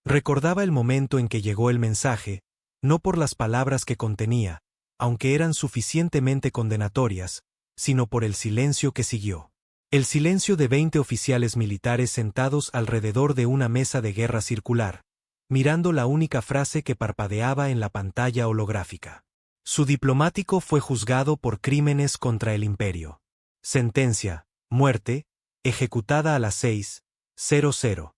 Recordaba el momento en que llegó el mensaje, no por las palabras que contenía, aunque eran suficientemente condenatorias, sino por el silencio que siguió. El silencio de 20 oficiales militares sentados alrededor de una mesa de guerra circular, mirando la única frase que parpadeaba en la pantalla holográfica. Su diplomático fue juzgado por crímenes contra el imperio. Sentencia: muerte, ejecutada a las 6:00.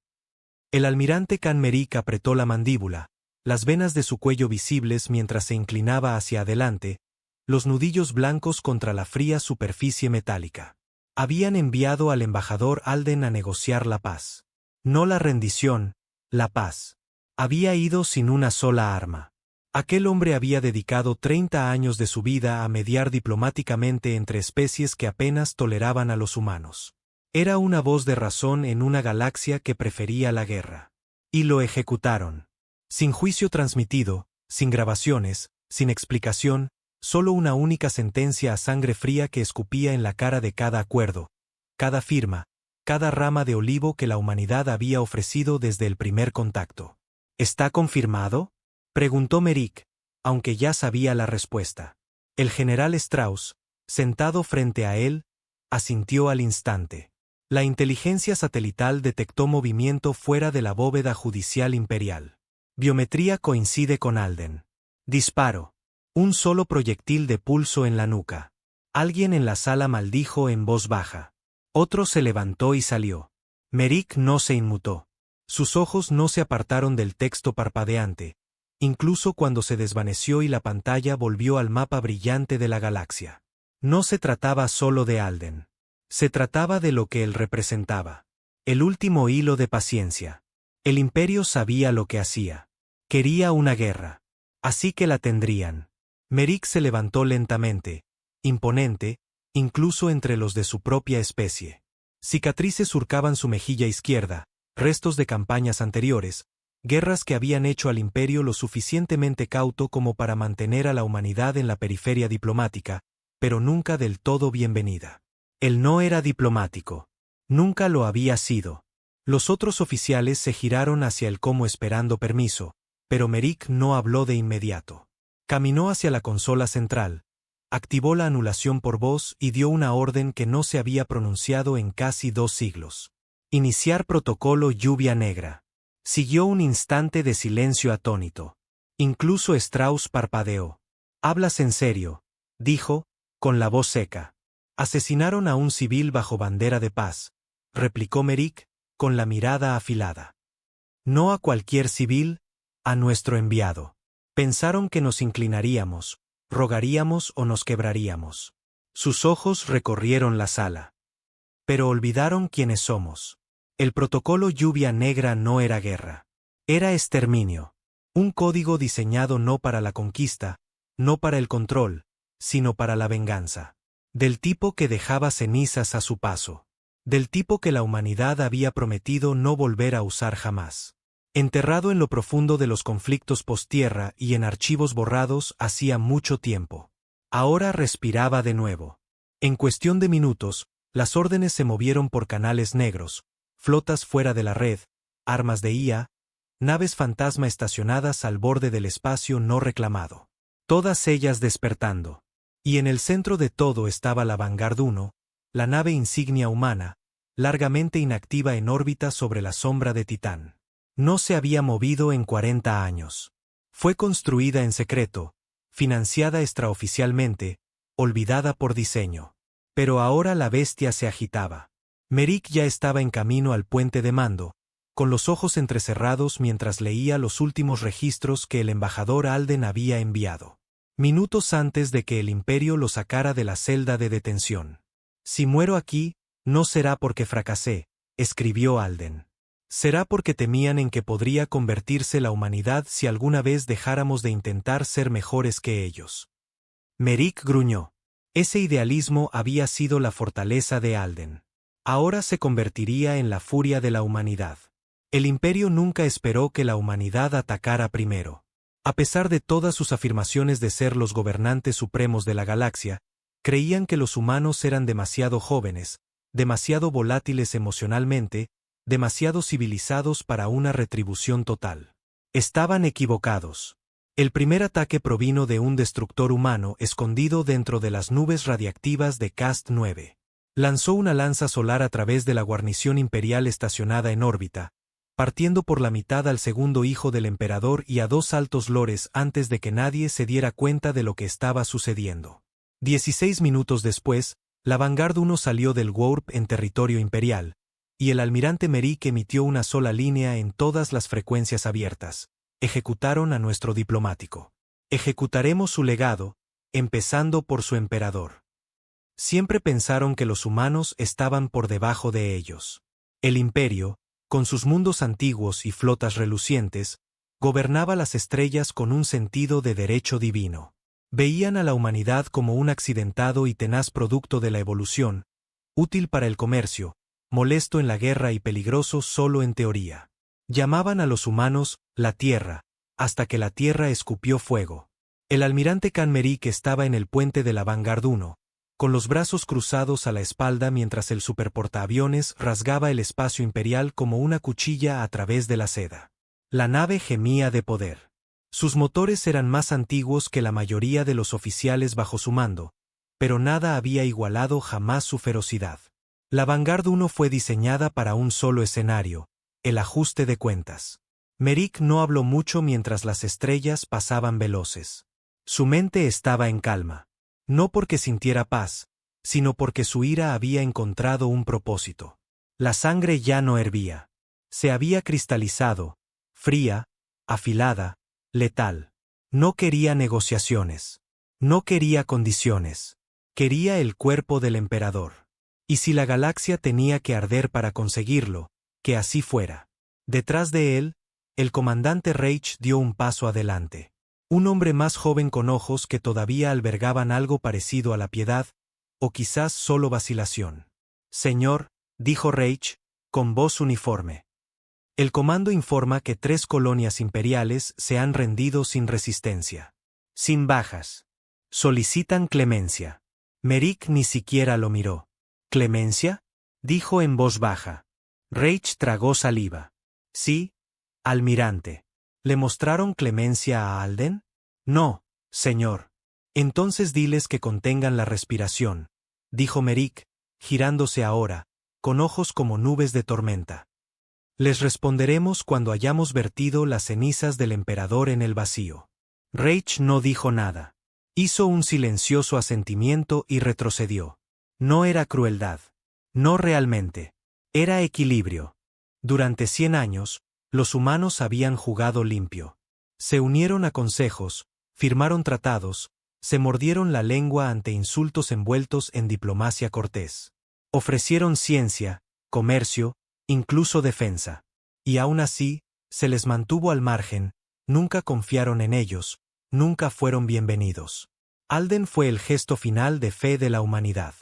El almirante Khan Merik apretó la mandíbula, las venas de su cuello visibles mientras se inclinaba hacia adelante, los nudillos blancos contra la fría superficie metálica. Habían enviado al embajador Alden a negociar la paz. No la rendición, la paz. Había ido sin una sola arma. Aquel hombre había dedicado 30 años de su vida a mediar diplomáticamente entre especies que apenas toleraban a los humanos. Era una voz de razón en una galaxia que prefería la guerra. Y lo ejecutaron. Sin juicio transmitido, sin grabaciones, sin explicación, solo una única sentencia a sangre fría que escupía en la cara de cada acuerdo, cada firma, cada rama de olivo que la humanidad había ofrecido desde el primer contacto. ¿Está confirmado?, preguntó Merik, aunque ya sabía la respuesta. El general Strauss, sentado frente a él, asintió al instante. La inteligencia satelital detectó movimiento fuera de la bóveda judicial imperial. Biometría coincide con Alden. Disparo. Un solo proyectil de pulso en la nuca. Alguien en la sala maldijo en voz baja. Otro se levantó y salió. Merik no se inmutó. Sus ojos no se apartaron del texto parpadeante, incluso cuando se desvaneció y la pantalla volvió al mapa brillante de la galaxia. No se trataba solo de Alden. Se trataba de lo que él representaba. El último hilo de paciencia. El imperio sabía lo que hacía. Quería una guerra. Así que la tendrían. Merik se levantó lentamente, imponente, incluso entre los de su propia especie. Cicatrices surcaban su mejilla izquierda, restos de campañas anteriores, guerras que habían hecho al imperio lo suficientemente cauto como para mantener a la humanidad en la periferia diplomática, pero nunca del todo bienvenida. Él no era diplomático. Nunca lo había sido. Los otros oficiales se giraron hacia él como esperando permiso, pero Merik no habló de inmediato. Caminó hacia la consola central, activó la anulación por voz y dio una orden que no se había pronunciado en casi 2 siglos. Iniciar protocolo lluvia negra. Siguió un instante de silencio atónito. Incluso Strauss parpadeó. «¿Hablas en serio?», dijo, con la voz seca. «Asesinaron a un civil bajo bandera de paz», replicó Merik, con la mirada afilada. «No a cualquier civil, a nuestro enviado. Pensaron que nos inclinaríamos, rogaríamos o nos quebraríamos». Sus ojos recorrieron la sala. «Pero olvidaron quiénes somos. El protocolo lluvia negra no era guerra. Era exterminio. Un código diseñado no para la conquista, no para el control, sino para la venganza. Del tipo que dejaba cenizas a su paso. Del tipo que la humanidad había prometido no volver a usar jamás. Enterrado en lo profundo de los conflictos posttierra y en archivos borrados hacía mucho tiempo. Ahora respiraba de nuevo. En cuestión de minutos, las órdenes se movieron por canales negros, flotas fuera de la red, armas de IA, naves fantasma estacionadas al borde del espacio no reclamado. Todas ellas despertando. Y en el centro de todo estaba la Vanguard 1, la nave insignia humana, largamente inactiva en órbita sobre la sombra de Titán. No se había movido en 40 años. Fue construida en secreto, financiada extraoficialmente, olvidada por diseño. Pero ahora la bestia se agitaba. Merik ya estaba en camino al puente de mando, con los ojos entrecerrados mientras leía los últimos registros que el embajador Alden había enviado. Minutos antes de que el imperio lo sacara de la celda de detención. «Si muero aquí, no será porque fracasé», escribió Alden. «Será porque temían en que podría convertirse la humanidad si alguna vez dejáramos de intentar ser mejores que ellos». Merik gruñó. Ese idealismo había sido la fortaleza de Alden. Ahora se convertiría en la furia de la humanidad. El imperio nunca esperó que la humanidad atacara primero. A pesar de todas sus afirmaciones de ser los gobernantes supremos de la galaxia, creían que los humanos eran demasiado jóvenes, demasiado volátiles emocionalmente, demasiado civilizados para una retribución total. Estaban equivocados. El primer ataque provino de un destructor humano escondido dentro de las nubes radiactivas de Cast 9. Lanzó una lanza solar a través de la guarnición imperial estacionada en órbita, partiendo por la mitad al segundo hijo del emperador y a 2 altos lores antes de que nadie se diera cuenta de lo que estaba sucediendo. 16 minutos después, la Vanguard 1 salió del Warp en territorio imperial, y el almirante Merrick emitió una sola línea en todas las frecuencias abiertas. Ejecutaron a nuestro diplomático. Ejecutaremos su legado, empezando por su emperador. Siempre pensaron que los humanos estaban por debajo de ellos. El imperio, con sus mundos antiguos y flotas relucientes, gobernaba las estrellas con un sentido de derecho divino. Veían a la humanidad como un accidentado y tenaz producto de la evolución, útil para el comercio, molesto en la guerra y peligroso solo en teoría. Llamaban a los humanos la Tierra, hasta que la Tierra escupió fuego. El almirante Khan Merrick estaba en el puente de la Vanguard 1, con los brazos cruzados a la espalda mientras el superportaaviones rasgaba el espacio imperial como una cuchilla a través de la seda. La nave gemía de poder. Sus motores eran más antiguos que la mayoría de los oficiales bajo su mando, pero nada había igualado jamás su ferocidad. La Vanguard 1 fue diseñada para un solo escenario, el ajuste de cuentas. Merrick no habló mucho mientras las estrellas pasaban veloces. Su mente estaba en calma. No porque sintiera paz, sino porque su ira había encontrado un propósito. La sangre ya no hervía. Se había cristalizado, fría, afilada, letal. No quería negociaciones. No quería condiciones. Quería el cuerpo del emperador. Y si la galaxia tenía que arder para conseguirlo, que así fuera. Detrás de él, el comandante Reich dio un paso adelante. Un hombre más joven con ojos que todavía albergaban algo parecido a la piedad, o quizás solo vacilación. Señor, dijo Reich, con voz uniforme. El comando informa que 3 colonias imperiales se han rendido sin resistencia. Sin bajas. Solicitan clemencia. Merrick ni siquiera lo miró. ¿Clemencia? Dijo en voz baja. Reich tragó saliva. Sí, almirante. ¿Le mostraron clemencia a Alden? No, señor. Entonces diles que contengan la respiración, dijo Merrick, girándose ahora, con ojos como nubes de tormenta. Les responderemos cuando hayamos vertido las cenizas del emperador en el vacío. Reich no dijo nada. Hizo un silencioso asentimiento y retrocedió. No era crueldad. No realmente. Era equilibrio. Durante 100 años, los humanos habían jugado limpio. Se unieron a consejos, firmaron tratados, se mordieron la lengua ante insultos envueltos en diplomacia cortés. Ofrecieron ciencia, comercio, incluso defensa. Y aún así, se les mantuvo al margen, nunca confiaron en ellos, nunca fueron bienvenidos. Alden fue el gesto final de fe de la humanidad.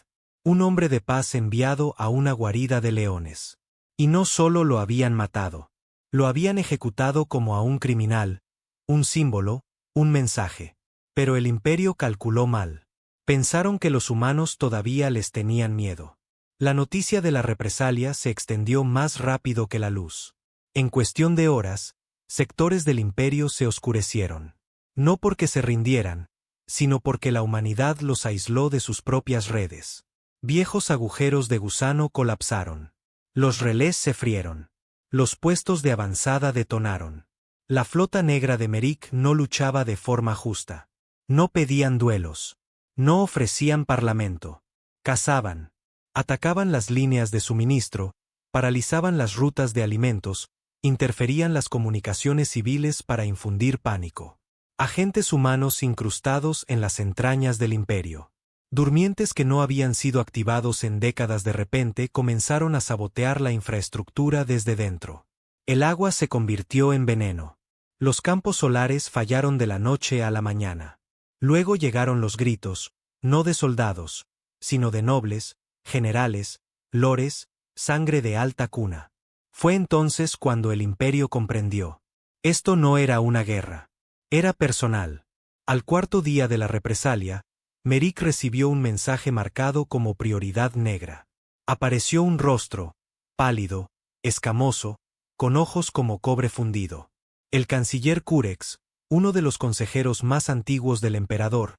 Un hombre de paz enviado a una guarida de leones. Y no solo lo habían matado. Lo habían ejecutado como a un criminal, un símbolo, un mensaje. Pero el imperio calculó mal. Pensaron que los humanos todavía les tenían miedo. La noticia de la represalia se extendió más rápido que la luz. En cuestión de horas, sectores del imperio se oscurecieron. No porque se rindieran, sino porque la humanidad los aisló de sus propias redes. Viejos agujeros de gusano colapsaron. Los relés se frieron. Los puestos de avanzada detonaron. La flota negra de Merrick no luchaba de forma justa. No pedían duelos. No ofrecían parlamento. Cazaban. Atacaban las líneas de suministro, paralizaban las rutas de alimentos, interferían las comunicaciones civiles para infundir pánico. Agentes humanos incrustados en las entrañas del imperio. Durmientes que no habían sido activados en décadas de repente comenzaron a sabotear la infraestructura desde dentro. El agua se convirtió en veneno. Los campos solares fallaron de la noche a la mañana. Luego llegaron los gritos, no de soldados, sino de nobles, generales, lores, sangre de alta cuna. Fue entonces cuando el imperio comprendió. Esto no era una guerra. Era personal. Al cuarto día de la represalia, Merrick recibió un mensaje marcado como prioridad negra. Apareció un rostro, pálido, escamoso, con ojos como cobre fundido. El canciller Curex, uno de los consejeros más antiguos del emperador,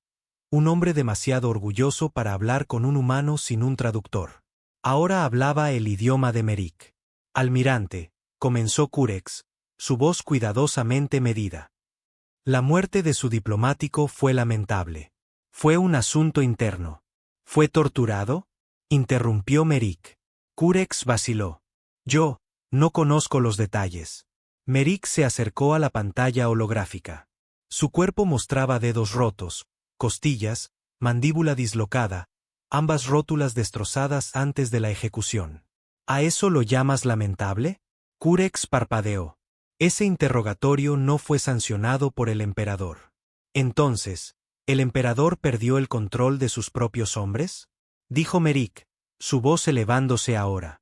un hombre demasiado orgulloso para hablar con un humano sin un traductor. Ahora hablaba el idioma de Merik. Almirante, comenzó Curex, su voz cuidadosamente medida. La muerte de su diplomático fue lamentable. Fue un asunto interno. ¿Fue torturado? Interrumpió Merik. Curex vaciló. Yo no conozco los detalles. Merik se acercó a la pantalla holográfica. Su cuerpo mostraba dedos rotos, costillas, mandíbula dislocada, ambas rótulas destrozadas antes de la ejecución. ¿A eso lo llamas lamentable? Curex parpadeó. Ese interrogatorio no fue sancionado por el emperador. Entonces, ¿el emperador perdió el control de sus propios hombres? Dijo Merik, su voz elevándose ahora.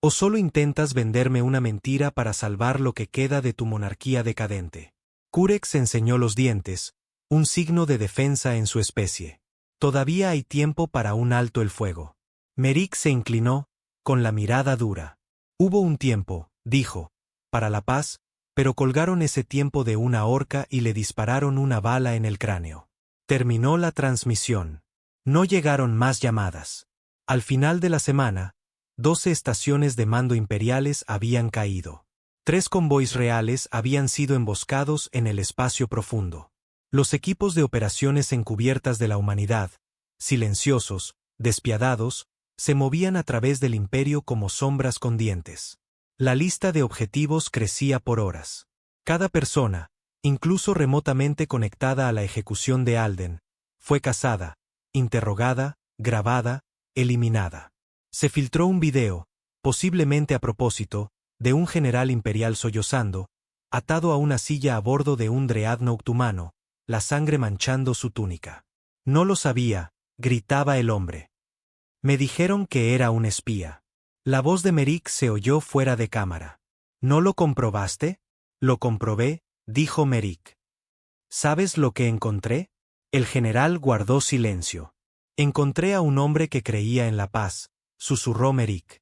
¿O solo intentas venderme una mentira para salvar lo que queda de tu monarquía decadente? Curex enseñó los dientes, un signo de defensa en su especie. Todavía hay tiempo para un alto el fuego. Merik se inclinó, con la mirada dura. Hubo un tiempo, dijo, para la paz, pero colgaron ese tiempo de una horca y le dispararon una bala en el cráneo. Terminó la transmisión. No llegaron más llamadas. Al final de la semana, 12 estaciones de mando imperiales habían caído. 3 convoys reales habían sido emboscados en el espacio profundo. Los equipos de operaciones encubiertas de la humanidad, silenciosos, despiadados, se movían a través del imperio como sombras con dientes. La lista de objetivos crecía por horas. Cada persona, incluso remotamente conectada a la ejecución de Alden, fue cazada, interrogada, grabada, eliminada. Se filtró un video, posiblemente a propósito, de un general imperial sollozando, atado a una silla a bordo de un dreadnought humano, la sangre manchando su túnica. No lo sabía, gritaba el hombre. Me dijeron que era un espía. La voz de Merik se oyó fuera de cámara. ¿No lo comprobaste? Lo comprobé, dijo Merik. ¿Sabes lo que encontré? El general guardó silencio. Encontré a un hombre que creía en la paz, susurró Merik.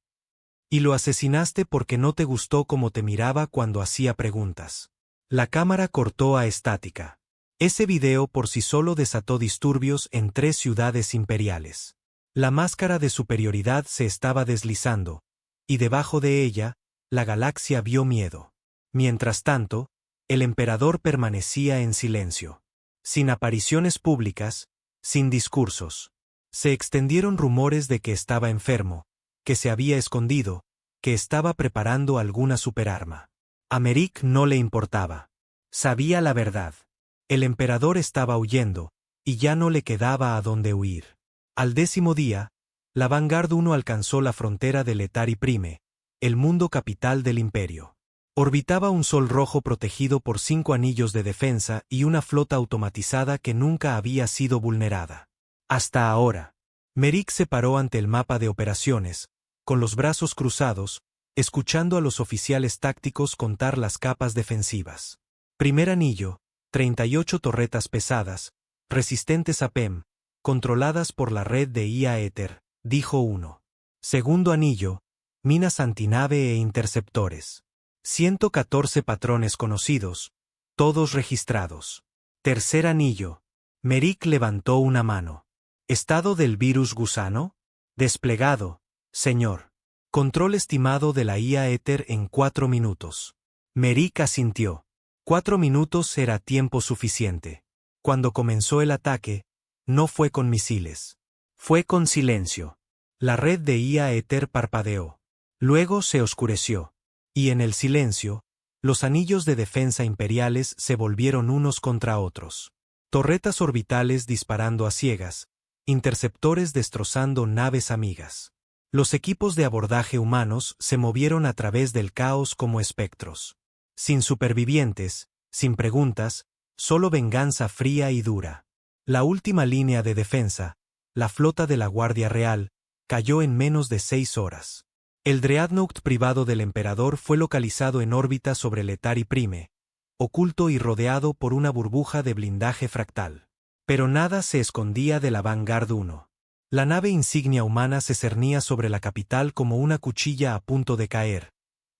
Y lo asesinaste porque no te gustó cómo te miraba cuando hacía preguntas. La cámara cortó a estática. Ese video por sí solo desató disturbios en 3 ciudades imperiales. La máscara de superioridad se estaba deslizando, y debajo de ella, la galaxia vio miedo. Mientras tanto, el emperador permanecía en silencio. Sin apariciones públicas, sin discursos. Se extendieron rumores de que estaba enfermo, que se había escondido, que estaba preparando alguna superarma. A Merik no le importaba. Sabía la verdad. El emperador estaba huyendo, y ya no le quedaba a dónde huir. Al 10º día, la Vanguard 1 alcanzó la frontera de Letari Prime, el mundo capital del imperio. Orbitaba un sol rojo protegido por 5 anillos de defensa y una flota automatizada que nunca había sido vulnerada. Hasta ahora. Merik se paró ante el mapa de operaciones, con los brazos cruzados, escuchando a los oficiales tácticos contar las capas defensivas. Primer anillo, 38 torretas pesadas, resistentes a PEM, controladas por la red de IA Éter, dijo uno. Segundo anillo, minas antinave e interceptores. 114 patrones conocidos, todos registrados. Tercer anillo. Merik levantó una mano. ¿Estado del virus gusano? Desplegado, señor. Control estimado de la IA Éter en 4 minutos. Merik asintió. 4 minutos era tiempo suficiente. Cuando comenzó el ataque, no fue con misiles. Fue con silencio. La red de IA Éter parpadeó. Luego se oscureció. Y en el silencio, los anillos de defensa imperiales se volvieron unos contra otros. Torretas orbitales disparando a ciegas, interceptores destrozando naves amigas. Los equipos de abordaje humanos se movieron a través del caos como espectros. Sin supervivientes, sin preguntas, solo venganza fría y dura. La última línea de defensa, la flota de la Guardia Real, cayó en menos de 6 horas. El dreadnought privado del emperador fue localizado en órbita sobre Letari Prime, oculto y rodeado por una burbuja de blindaje fractal. Pero nada se escondía de la Vanguard 1. La nave insignia humana se cernía sobre la capital como una cuchilla a punto de caer,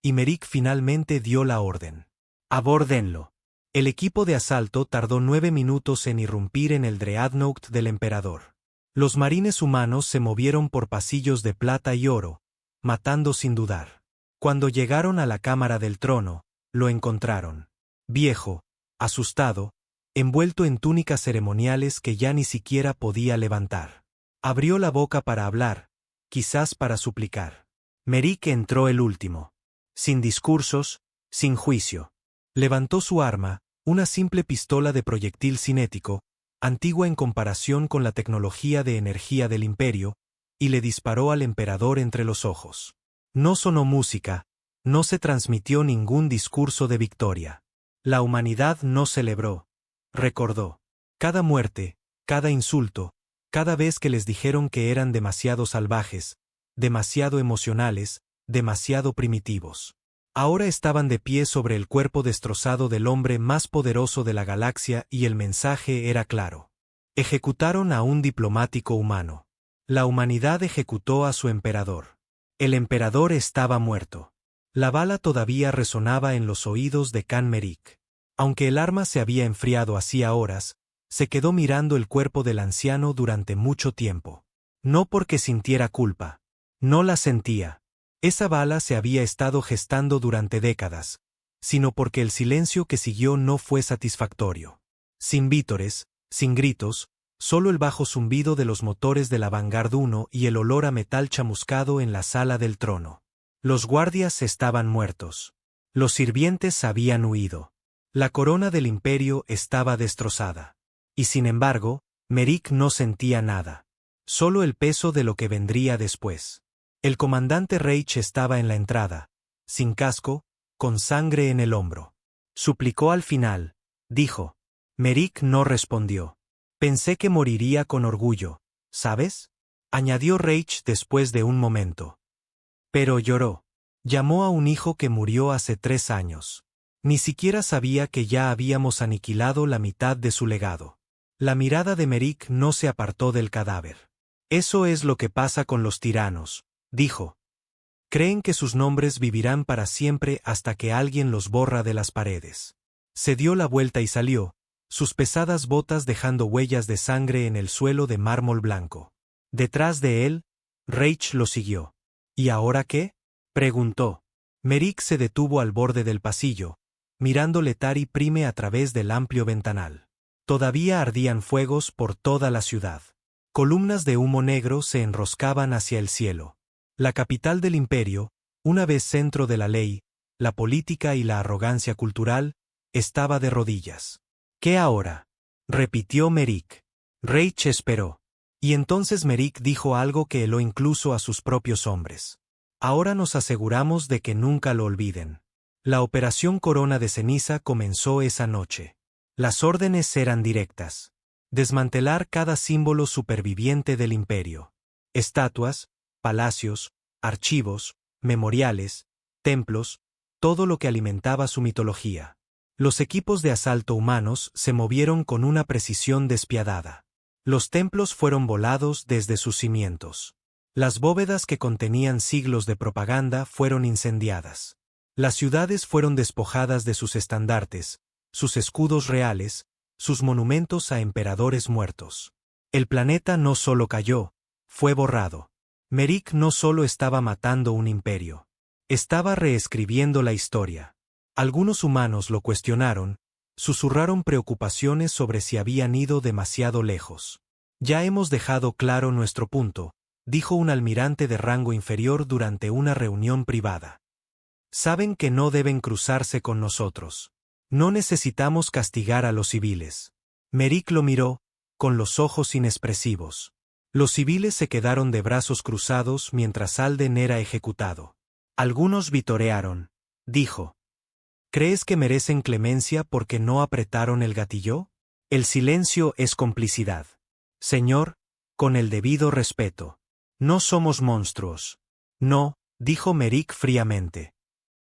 y Merrick finalmente dio la orden. «Abórdenlo». El equipo de asalto tardó 9 minutos en irrumpir en el Dreadnought del emperador. Los marines humanos se movieron por pasillos de plata y oro, matando sin dudar. Cuando llegaron a la cámara del trono, lo encontraron. Viejo, asustado, envuelto en túnicas ceremoniales que ya ni siquiera podía levantar. Abrió la boca para hablar, quizás para suplicar. Merrick entró el último. Sin discursos, sin juicio. Levantó su arma, una simple pistola de proyectil cinético, antigua en comparación con la tecnología de energía del imperio, y le disparó al emperador entre los ojos. No sonó música, no se transmitió ningún discurso de victoria. La humanidad no celebró, recordó. Cada muerte, cada insulto, cada vez que les dijeron que eran demasiado salvajes, demasiado emocionales, demasiado primitivos. Ahora estaban de pie sobre el cuerpo destrozado del hombre más poderoso de la galaxia y el mensaje era claro. Ejecutaron a un diplomático humano. La humanidad ejecutó a su emperador. El emperador estaba muerto. La bala todavía resonaba en los oídos de Khan Merrick. Aunque el arma se había enfriado hacía horas, se quedó mirando el cuerpo del anciano durante mucho tiempo. No porque sintiera culpa. No la sentía. Esa bala se había estado gestando durante décadas, sino porque el silencio que siguió no fue satisfactorio. Sin vítores, sin gritos, solo el bajo zumbido de los motores de la Vanguard 1 y el olor a metal chamuscado en la sala del trono. Los guardias estaban muertos. Los sirvientes habían huido. La corona del imperio estaba destrozada. Y sin embargo, Merrick no sentía nada. Solo el peso de lo que vendría después. El comandante Reich estaba en la entrada, sin casco, con sangre en el hombro. Suplicó al final, dijo. Merrick no respondió. Pensé que moriría con orgullo, ¿sabes? Añadió Reich después de un momento. Pero lloró. Llamó a un hijo que murió hace 3 años. Ni siquiera sabía que ya habíamos aniquilado la mitad de su legado. La mirada de Merrick no se apartó del cadáver. Eso es lo que pasa con los tiranos, dijo. Creen que sus nombres vivirán para siempre hasta que alguien los borra de las paredes. Se dio la vuelta y salió, sus pesadas botas dejando huellas de sangre en el suelo de mármol blanco. Detrás de él, Reich lo siguió. ¿Y ahora qué?, preguntó. Merrick se detuvo al borde del pasillo, mirando Letari Prime a través del amplio ventanal. Todavía ardían fuegos por toda la ciudad. Columnas de humo negro se enroscaban hacia el cielo. La capital del imperio, una vez centro de la ley, la política y la arrogancia cultural, estaba de rodillas. ¿Qué ahora?, repitió Merrick. Reich esperó. Y entonces Merrick dijo algo que heló incluso a sus propios hombres. Ahora nos aseguramos de que nunca lo olviden. La operación Corona de Ceniza comenzó esa noche. Las órdenes eran directas. Desmantelar cada símbolo superviviente del imperio. Estatuas, palacios, archivos, memoriales, templos, todo lo que alimentaba su mitología. Los equipos de asalto humanos se movieron con una precisión despiadada. Los templos fueron volados desde sus cimientos. Las bóvedas que contenían siglos de propaganda fueron incendiadas. Las ciudades fueron despojadas de sus estandartes, sus escudos reales, sus monumentos a emperadores muertos. El planeta no solo cayó, fue borrado. Merrick no solo estaba matando un imperio, estaba reescribiendo la historia. Algunos humanos lo cuestionaron, susurraron preocupaciones sobre si habían ido demasiado lejos. Ya hemos dejado claro nuestro punto, dijo un almirante de rango inferior durante una reunión privada. Saben que no deben cruzarse con nosotros. No necesitamos castigar a los civiles. Merrick lo miró, con los ojos inexpresivos. Los civiles se quedaron de brazos cruzados mientras Alden era ejecutado. Algunos vitorearon, dijo. ¿Crees que merecen clemencia porque no apretaron el gatillo? El silencio es complicidad. Señor, con el debido respeto. No somos monstruos. No, dijo Merrick fríamente.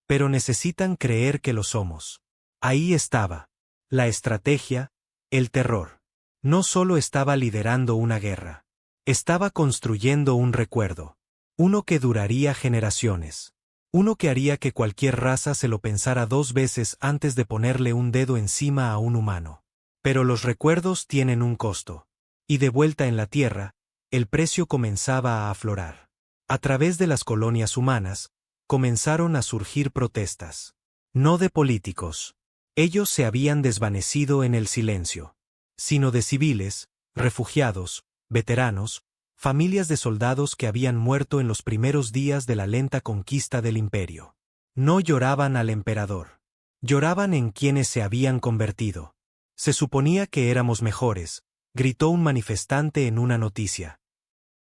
Pero necesitan creer que lo somos. Ahí estaba. La estrategia, el terror. No solo estaba liderando una guerra. Estaba construyendo un recuerdo. Uno que duraría generaciones. Uno que haría que cualquier raza se lo pensara 2 veces antes de ponerle un dedo encima a un humano. Pero los recuerdos tienen un costo. Y de vuelta en la Tierra, el precio comenzaba a aflorar. A través de las colonias humanas, comenzaron a surgir protestas. No de políticos. Ellos se habían desvanecido en el silencio. Sino de civiles, refugiados, veteranos, familias de soldados que habían muerto en los primeros días de la lenta conquista del imperio. No lloraban al emperador. Lloraban en quienes se habían convertido. Se suponía que éramos mejores, gritó un manifestante en una noticia.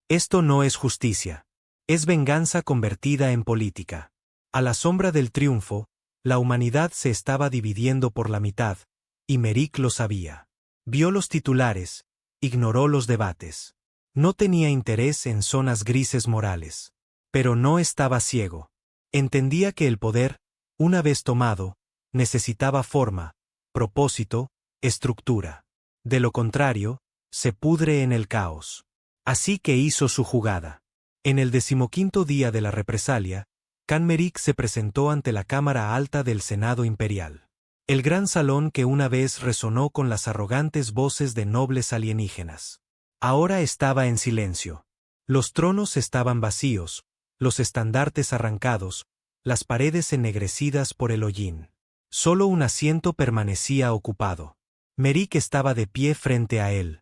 Esto no es justicia. Es venganza convertida en política. A la sombra del triunfo, la humanidad se estaba dividiendo por la mitad, y Merik lo sabía. Vio los titulares, ignoró los debates. No tenía interés en zonas grises morales. Pero no estaba ciego. Entendía que el poder, una vez tomado, necesitaba forma, propósito, estructura. De lo contrario, se pudre en el caos. Así que hizo su jugada. En el 15º día de la represalia, Khan Merik se presentó ante la Cámara Alta del Senado Imperial. El gran salón que una vez resonó con las arrogantes voces de nobles alienígenas. Ahora estaba en silencio. Los tronos estaban vacíos, los estandartes arrancados, las paredes ennegrecidas por el hollín. Solo un asiento permanecía ocupado. Merik estaba de pie frente a él.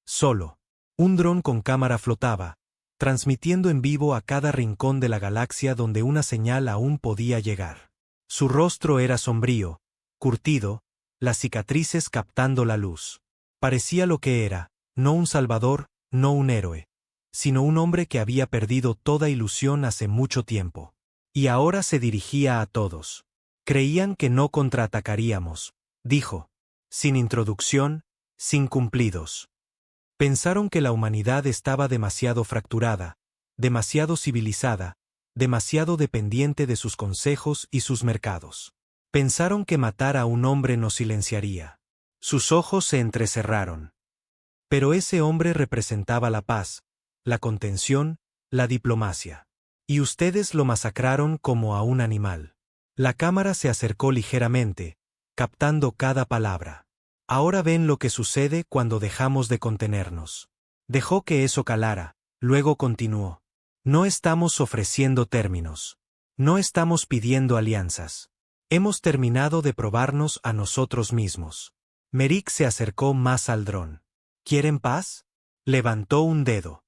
Solo. Un dron con cámara flotaba, transmitiendo en vivo a cada rincón de la galaxia donde una señal aún podía llegar. Su rostro era sombrío, curtido, las cicatrices captando la luz. Parecía lo que era, no un salvador, no un héroe, sino un hombre que había perdido toda ilusión hace mucho tiempo. Y ahora se dirigía a todos. Creían que no contraatacaríamos, dijo. Sin introducción, sin cumplidos. Pensaron que la humanidad estaba demasiado fracturada, demasiado civilizada, demasiado dependiente de sus consejos y sus mercados. Pensaron que matar a un hombre nos silenciaría. Sus ojos se entrecerraron. Pero ese hombre representaba la paz, la contención, la diplomacia. Y ustedes lo masacraron como a un animal. La cámara se acercó ligeramente, captando cada palabra. Ahora ven lo que sucede cuando dejamos de contenernos. Dejó que eso calara, luego continuó. No estamos ofreciendo términos. No estamos pidiendo alianzas. Hemos terminado de probarnos a nosotros mismos. Merik se acercó más al dron. ¿Quieren paz? Levantó un dedo.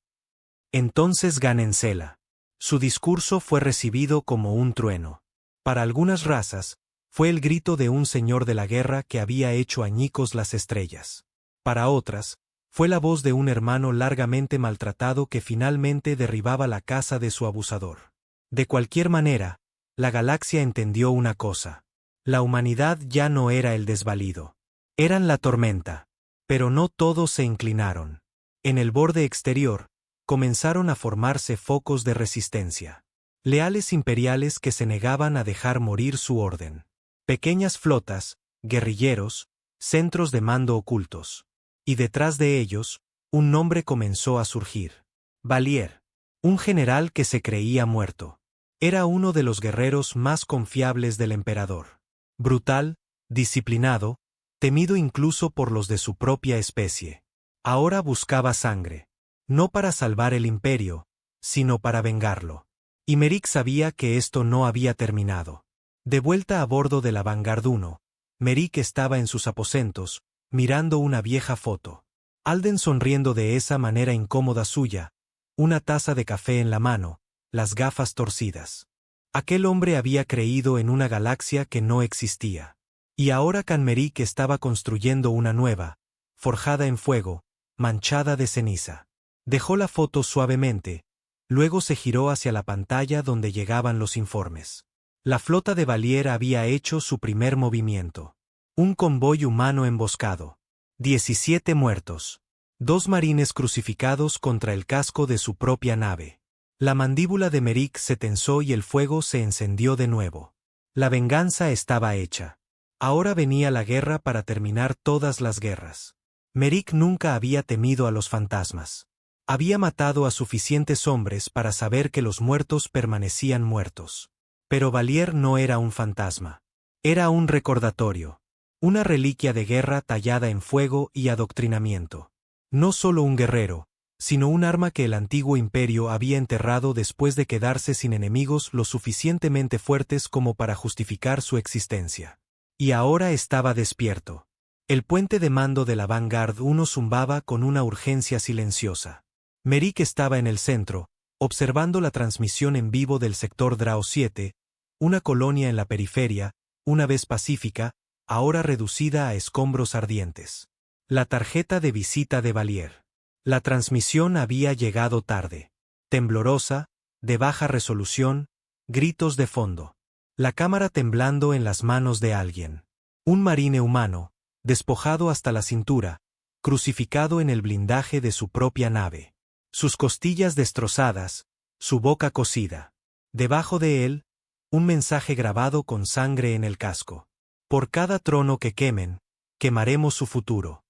Entonces gánensela. Su discurso fue recibido como un trueno. Para algunas razas, fue el grito de un señor de la guerra que había hecho añicos las estrellas. Para otras, fue la voz de un hermano largamente maltratado que finalmente derribaba la casa de su abusador. De cualquier manera, la galaxia entendió una cosa. La humanidad ya no era el desvalido. Eran la tormenta. Pero no todos se inclinaron. En el borde exterior, comenzaron a formarse focos de resistencia. Leales imperiales que se negaban a dejar morir su orden. Pequeñas flotas, guerrilleros, centros de mando ocultos. Y detrás de ellos, un nombre comenzó a surgir. Valier. Un general que se creía muerto. Era uno de los guerreros más confiables del emperador. Brutal, disciplinado, temido incluso por los de su propia especie. Ahora buscaba sangre. No para salvar el imperio, sino para vengarlo. Y Merik sabía que esto no había terminado. De vuelta a bordo de la Vanguard 1, Merik estaba en sus aposentos, mirando una vieja foto. Alden sonriendo de esa manera incómoda suya, una taza de café en la mano, las gafas torcidas. Aquel hombre había creído en una galaxia que no existía. Y ahora Khan Merik estaba construyendo una nueva, forjada en fuego, manchada de ceniza. Dejó la foto suavemente, luego se giró hacia la pantalla donde llegaban los informes. La flota de Valier había hecho su primer movimiento. Un convoy humano emboscado. 17 muertos. 2 marines crucificados contra el casco de su propia nave. La mandíbula de Merik se tensó y el fuego se encendió de nuevo. La venganza estaba hecha. Ahora venía la guerra para terminar todas las guerras. Merik nunca había temido a los fantasmas. Había matado a suficientes hombres para saber que los muertos permanecían muertos. Pero Valier no era un fantasma. Era un recordatorio. Una reliquia de guerra tallada en fuego y adoctrinamiento. No solo un guerrero, sino un arma que el antiguo imperio había enterrado después de quedarse sin enemigos lo suficientemente fuertes como para justificar su existencia. Y ahora estaba despierto. El puente de mando de la Vanguard 1 zumbaba con una urgencia silenciosa. Merrick estaba en el centro, observando la transmisión en vivo del sector Drao 7, una colonia en la periferia, una vez pacífica, ahora reducida a escombros ardientes. La tarjeta de visita de Valier. La transmisión había llegado tarde. Temblorosa, de baja resolución, gritos de fondo. La cámara temblando en las manos de alguien. Un marine humano, despojado hasta la cintura, crucificado en el blindaje de su propia nave. Sus costillas destrozadas, su boca cocida. Debajo de él, un mensaje grabado con sangre en el casco. Por cada trono que quemen, quemaremos su futuro.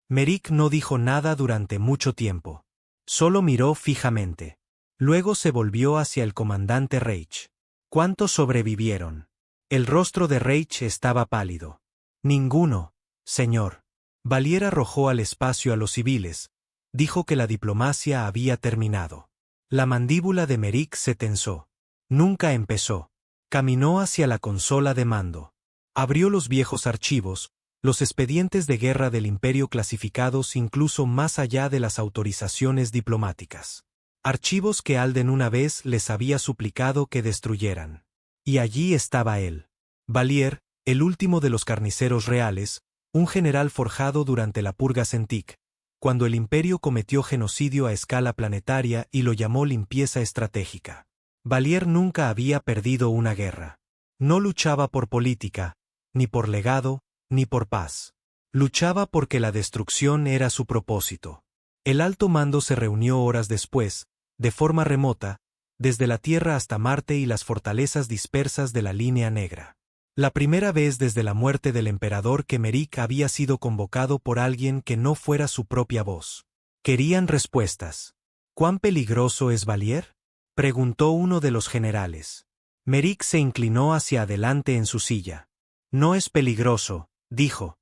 Merrick no dijo nada durante mucho tiempo. Solo miró fijamente. Luego se volvió hacia el comandante Reich. ¿Cuántos sobrevivieron? El rostro de Reich estaba pálido. Ninguno, señor. Valier arrojó al espacio a los civiles. Dijo que la diplomacia había terminado. La mandíbula de Merrick se tensó. Nunca empezó. Caminó hacia la consola de mando. Abrió los viejos archivos, los expedientes de guerra del imperio clasificados incluso más allá de las autorizaciones diplomáticas. Archivos que Alden una vez les había suplicado que destruyeran. Y allí estaba él. Valier, el último de los carniceros reales, un general forjado durante la purga Sentik, cuando el imperio cometió genocidio a escala planetaria y lo llamó limpieza estratégica. Valier nunca había perdido una guerra. No luchaba por política, ni por legado, ni por paz. Luchaba porque la destrucción era su propósito. El alto mando se reunió horas después, de forma remota, desde la Tierra hasta Marte y las fortalezas dispersas de la Línea Negra. La primera vez desde la muerte del emperador que Merrick había sido convocado por alguien que no fuera su propia voz. Querían respuestas. ¿Cuán peligroso es Valier?, preguntó uno de los generales. Merrick se inclinó hacia adelante en su silla. No es peligroso, dijo.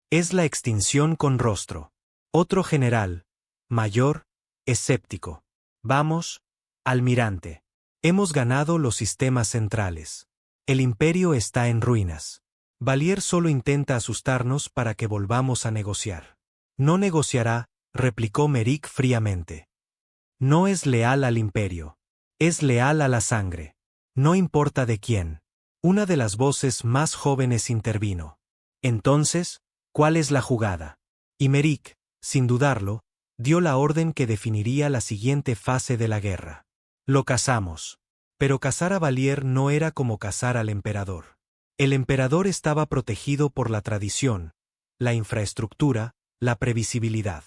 Es la extinción con rostro. Otro general, mayor, escéptico. Vamos, almirante. Hemos ganado los sistemas centrales. El imperio está en ruinas. Valier solo intenta asustarnos para que volvamos a negociar. No negociará, replicó Merrick fríamente. No es leal al imperio. Es leal a la sangre. No importa de quién. Una de las voces más jóvenes intervino. Entonces, ¿cuál es la jugada? Y Merrick, sin dudarlo, dio la orden que definiría la siguiente fase de la guerra. Lo cazamos. Pero cazar a Valier no era como cazar al emperador. El emperador estaba protegido por la tradición, la infraestructura, la previsibilidad.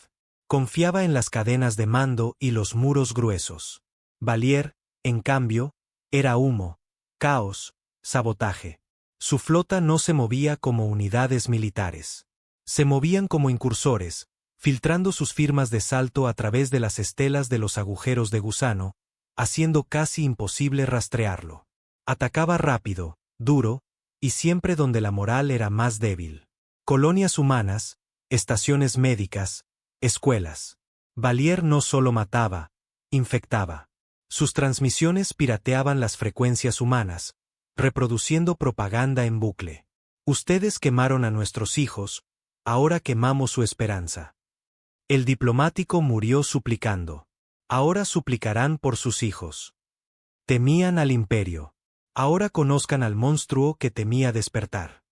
Confiaba en las cadenas de mando y los muros gruesos. Valier, en cambio, era humo, caos, sabotaje. Su flota no se movía como unidades militares. Se movían como incursores, filtrando sus firmas de salto a través de las estelas de los agujeros de gusano, haciendo casi imposible rastrearlo. Atacaba rápido, duro, y siempre donde la moral era más débil. Colonias humanas, estaciones médicas, escuelas. Valier no solo mataba, infectaba. Sus transmisiones pirateaban las frecuencias humanas, reproduciendo propaganda en bucle. Ustedes quemaron a nuestros hijos, ahora quemamos su esperanza. El diplomático murió suplicando. Ahora suplicarán por sus hijos. Temían al imperio. Ahora conozcan al monstruo que temía despertar.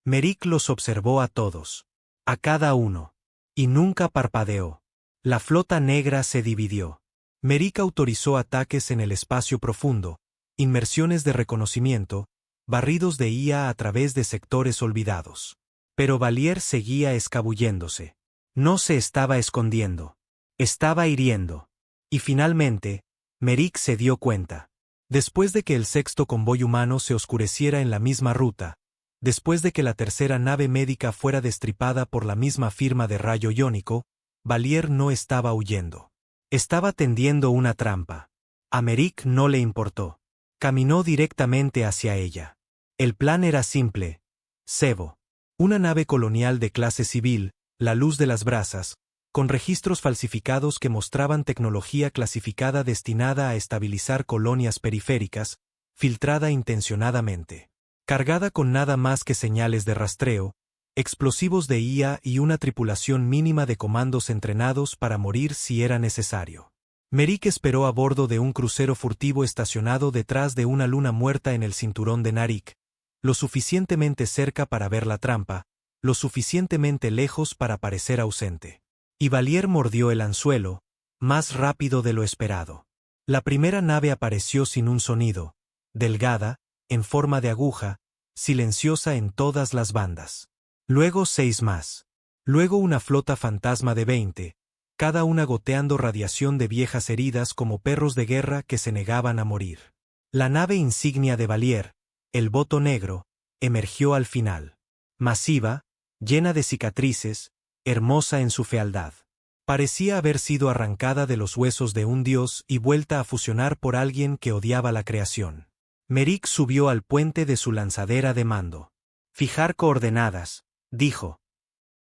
Merrick los observó a todos. A cada uno. Y nunca parpadeó. La flota negra se dividió. Merrick autorizó ataques en el espacio profundo, inmersiones de reconocimiento, barridos de IA a través de sectores olvidados. Pero Valier seguía escabulléndose. No se estaba escondiendo. Estaba hiriendo. Y finalmente, Merrick se dio cuenta. Después de que el sexto convoy humano se oscureciera en la misma ruta, después de que la tercera nave médica fuera destripada por la misma firma de rayo iónico, Valier no estaba huyendo. Estaba tendiendo una trampa. A Merrick no le importó. Caminó directamente hacia ella. El plan era simple. Sebo. Una nave colonial de clase civil, la luz de las brasas, con registros falsificados que mostraban tecnología clasificada destinada a estabilizar colonias periféricas, filtrada intencionadamente. Cargada con nada más que señales de rastreo, explosivos de IA y una tripulación mínima de comandos entrenados para morir si era necesario. Merrick esperó a bordo de un crucero furtivo estacionado detrás de una luna muerta en el cinturón de Narik, lo suficientemente cerca para ver la trampa, lo suficientemente lejos para parecer ausente. Y Valier mordió el anzuelo, más rápido de lo esperado. La primera nave apareció sin un sonido, delgada, en forma de aguja, silenciosa en todas las bandas. Luego 6 más. Luego una flota fantasma de 20, cada una goteando radiación de viejas heridas como perros de guerra que se negaban a morir. La nave insignia de Valier, el Voto Negro, emergió al final. Masiva, llena de cicatrices, hermosa en su fealdad. Parecía haber sido arrancada de los huesos de un dios y vuelta a fusionar por alguien que odiaba la creación. Merrick subió al puente de su lanzadera de mando. Fijar coordenadas, dijo.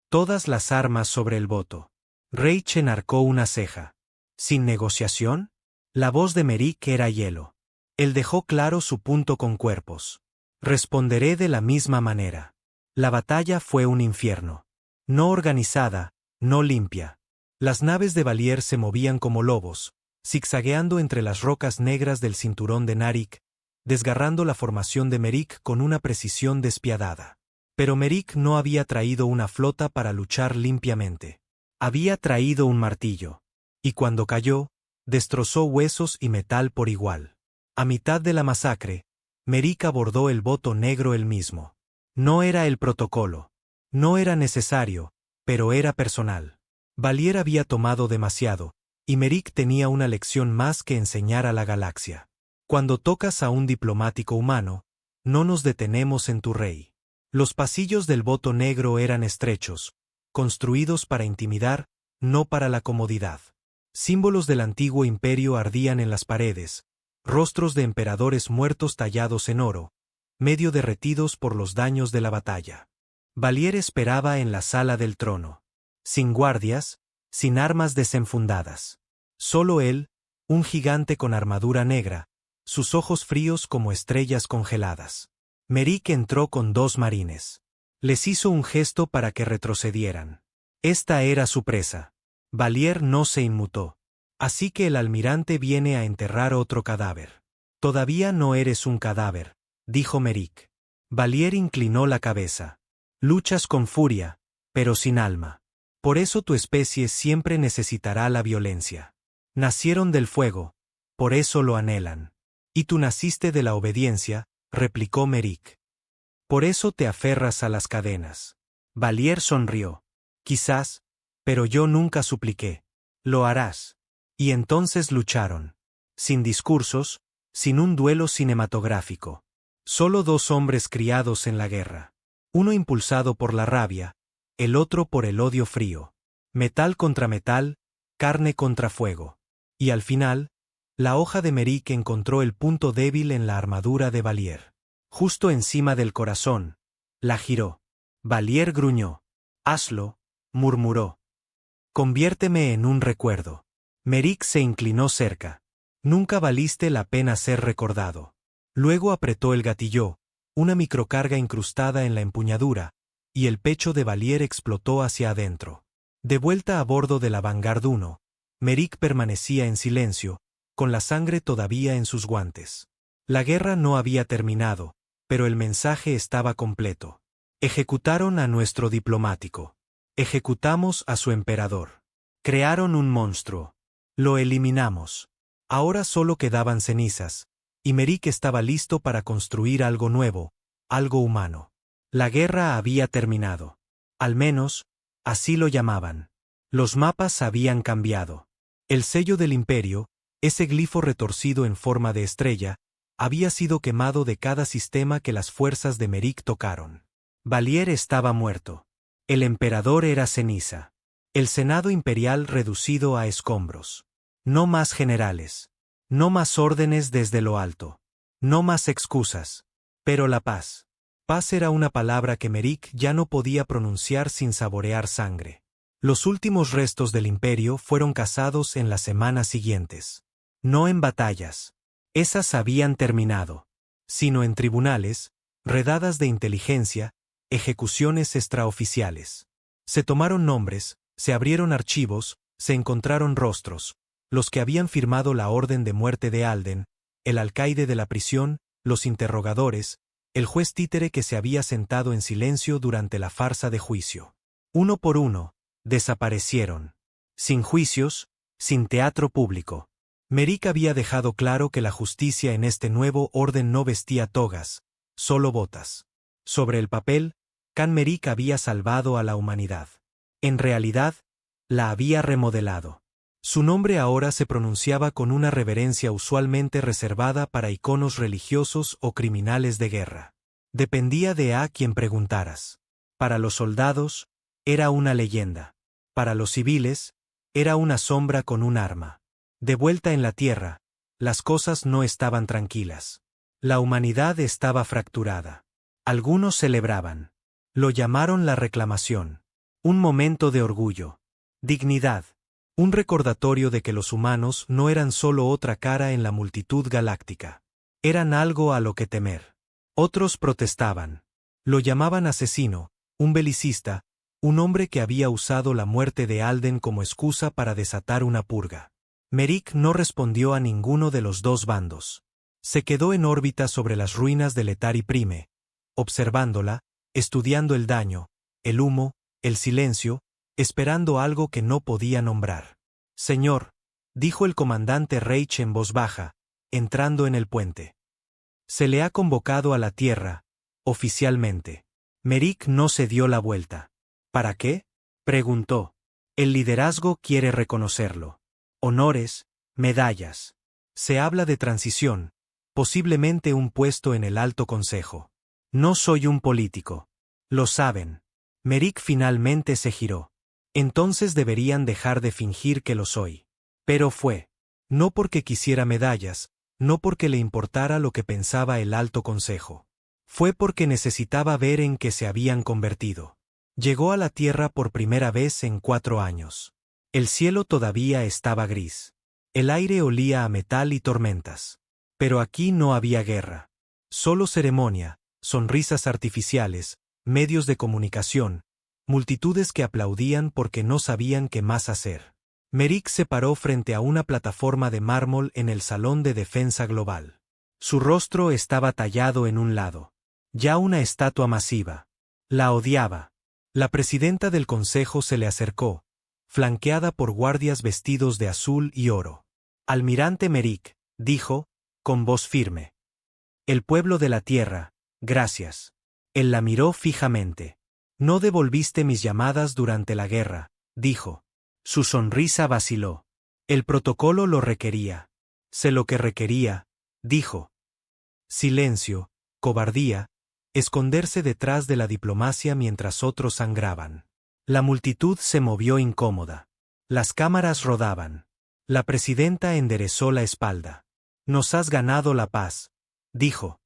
Todas las armas sobre el voto. Reich enarcó una ceja. ¿Sin negociación? La voz de Merrick era hielo. Él dejó claro su punto con cuerpos. Responderé de la misma manera. La batalla fue un infierno. No organizada, no limpia. Las naves de Valier se movían como lobos, zigzagueando entre las rocas negras del cinturón de Narik, desgarrando la formación de Merrick con una precisión despiadada. Pero Merrick no había traído una flota para luchar limpiamente. Había traído un martillo. Y cuando cayó, destrozó huesos y metal por igual. A mitad de la masacre, Merrick abordó el Voto Negro él mismo. No era el protocolo. No era necesario, pero era personal. Valier había tomado demasiado, y Merrick tenía una lección más que enseñar a la galaxia. Cuando tocas a un diplomático humano, no nos detenemos en tu rey. Los pasillos del Voto Negro eran estrechos, construidos para intimidar, no para la comodidad. Símbolos del antiguo imperio ardían en las paredes, rostros de emperadores muertos tallados en oro, medio derretidos por los daños de la batalla. Valier esperaba en la sala del trono. Sin guardias, sin armas desenfundadas. Solo él, un gigante con armadura negra, sus ojos fríos como estrellas congeladas. Merrick entró con 2 marines. Les hizo un gesto para que retrocedieran. Esta era su presa. Valier no se inmutó. Así que el almirante viene a enterrar otro cadáver. Todavía no eres un cadáver, dijo Merrick. Valier inclinó la cabeza. Luchas con furia, pero sin alma. Por eso tu especie siempre necesitará la violencia. Nacieron del fuego, por eso lo anhelan. Y tú naciste de la obediencia, replicó Merrick. Por eso te aferras a las cadenas. Valier sonrió. Quizás, pero yo nunca supliqué. Lo harás. Y entonces lucharon. Sin discursos, sin un duelo cinematográfico. Solo 2 hombres criados en la guerra. Uno impulsado por la rabia, el otro por el odio frío. Metal contra metal, carne contra fuego. Y al final, la hoja de Merrick encontró el punto débil en la armadura de Valier. Justo encima del corazón. La giró. Valier gruñó. Hazlo, murmuró. Conviérteme en un recuerdo. Merrick se inclinó cerca. Nunca valiste la pena ser recordado. Luego apretó el gatillo, una microcarga incrustada en la empuñadura, y el pecho de Valier explotó hacia adentro. De vuelta a bordo de la Vanguard 1, Merrick permanecía en silencio, con la sangre todavía en sus guantes. La guerra no había terminado, pero el mensaje estaba completo. Ejecutaron a nuestro diplomático. Ejecutamos a su emperador. Crearon un monstruo. Lo eliminamos. Ahora solo quedaban cenizas, y Merrick estaba listo para construir algo nuevo, algo humano. La guerra había terminado. Al menos, así lo llamaban. Los mapas habían cambiado. El sello del imperio, ese glifo retorcido en forma de estrella, había sido quemado de cada sistema que las fuerzas de Merrick tocaron. Valier estaba muerto. El emperador era ceniza. El senado imperial reducido a escombros. No más generales. No más órdenes desde lo alto. No más excusas. Pero la paz. Paz era una palabra que Merrick ya no podía pronunciar sin saborear sangre. Los últimos restos del imperio fueron cazados en las semanas siguientes. No en batallas. Esas habían terminado. Sino en tribunales, redadas de inteligencia, ejecuciones extraoficiales. Se tomaron nombres, se abrieron archivos, se encontraron rostros. Los que habían firmado la orden de muerte de Alden, el alcaide de la prisión, los interrogadores, el juez títere que se había sentado en silencio durante la farsa de juicio. Uno por uno, desaparecieron. Sin juicios, sin teatro público. Merrick había dejado claro que la justicia en este nuevo orden no vestía togas, solo botas. Sobre el papel, Can Merrick había salvado a la humanidad. En realidad, la había remodelado. Su nombre ahora se pronunciaba con una reverencia usualmente reservada para iconos religiosos o criminales de guerra. Dependía de a quien preguntaras. Para los soldados, era una leyenda. Para los civiles, era una sombra con un arma. De vuelta en la tierra, las cosas no estaban tranquilas. La humanidad estaba fracturada. Algunos celebraban. Lo llamaron la reclamación. Un momento de orgullo. Dignidad. Un recordatorio de que los humanos no eran solo otra cara en la multitud galáctica. Eran algo a lo que temer. Otros protestaban. Lo llamaban asesino, un belicista, un hombre que había usado la muerte de Alden como excusa para desatar una purga. Merrick no respondió a ninguno de los dos bandos. Se quedó en órbita sobre las ruinas de Letari Prime, observándola, estudiando el daño, el humo, el silencio, esperando algo que no podía nombrar. Señor, dijo el comandante Reich en voz baja, entrando en el puente. Se le ha convocado a la tierra, oficialmente. Merrick no se dio la vuelta. ¿Para qué? Preguntó. El liderazgo quiere reconocerlo. Honores, medallas. Se habla de transición, posiblemente un puesto en el Alto Consejo. No soy un político. Lo saben. Merrick finalmente se giró. Entonces deberían dejar de fingir que lo soy. Pero fue. No porque quisiera medallas, no porque le importara lo que pensaba el Alto Consejo. Fue porque necesitaba ver en qué se habían convertido. Llegó a la Tierra por primera vez en 4 años. El cielo todavía estaba gris. El aire olía a metal y tormentas. Pero aquí no había guerra. Solo ceremonia, sonrisas artificiales, medios de comunicación, multitudes que aplaudían porque no sabían qué más hacer. Merrick se paró frente a una plataforma de mármol en el Salón de Defensa Global. Su rostro estaba tallado en un lado. Ya una estatua masiva. La odiaba. La presidenta del consejo se le acercó, flanqueada por guardias vestidos de azul y oro. Almirante Merrick, dijo, con voz firme. El pueblo de la tierra, gracias. Él la miró fijamente. No devolviste mis llamadas durante la guerra, dijo. Su sonrisa vaciló. El protocolo lo requería. Sé lo que requería, dijo. Silencio, cobardía, esconderse detrás de la diplomacia mientras otros sangraban. La multitud se movió incómoda. Las cámaras rodaban. La presidenta enderezó la espalda. Nos has ganado la paz, dijo.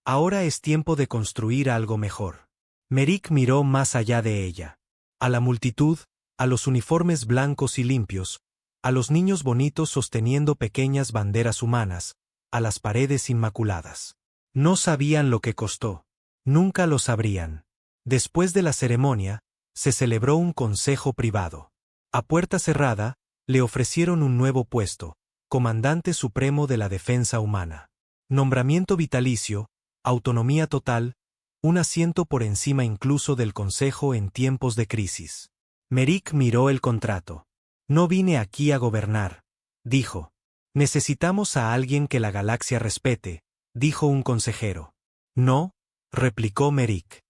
Ahora es tiempo de construir algo mejor. Merrick miró más allá de ella. A la multitud, a los uniformes blancos y limpios, a los niños bonitos sosteniendo pequeñas banderas humanas, a las paredes inmaculadas. No sabían lo que costó. Nunca lo sabrían. Después de la ceremonia, se celebró un consejo privado. A puerta cerrada, le ofrecieron un nuevo puesto, comandante supremo de la defensa humana. Nombramiento vitalicio, autonomía total, un asiento por encima incluso del consejo en tiempos de crisis. Merrick miró el contrato. No vine aquí a gobernar, dijo. Necesitamos a alguien que la galaxia respete, dijo un consejero. No, replicó Merrick.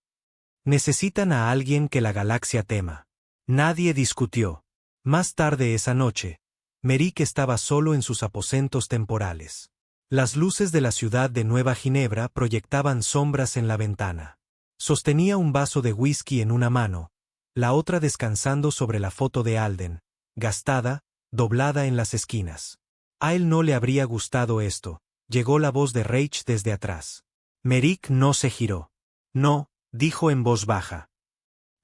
Necesitan a alguien que la galaxia tema. Nadie discutió. Más tarde esa noche, Merrick estaba solo en sus aposentos temporales. Las luces de la ciudad de Nueva Ginebra proyectaban sombras en la ventana. Sostenía un vaso de whisky en una mano, la otra descansando sobre la foto de Alden, gastada, doblada en las esquinas. A él no le habría gustado esto, llegó la voz de Reich desde atrás. Merik no se giró. No, dijo en voz baja.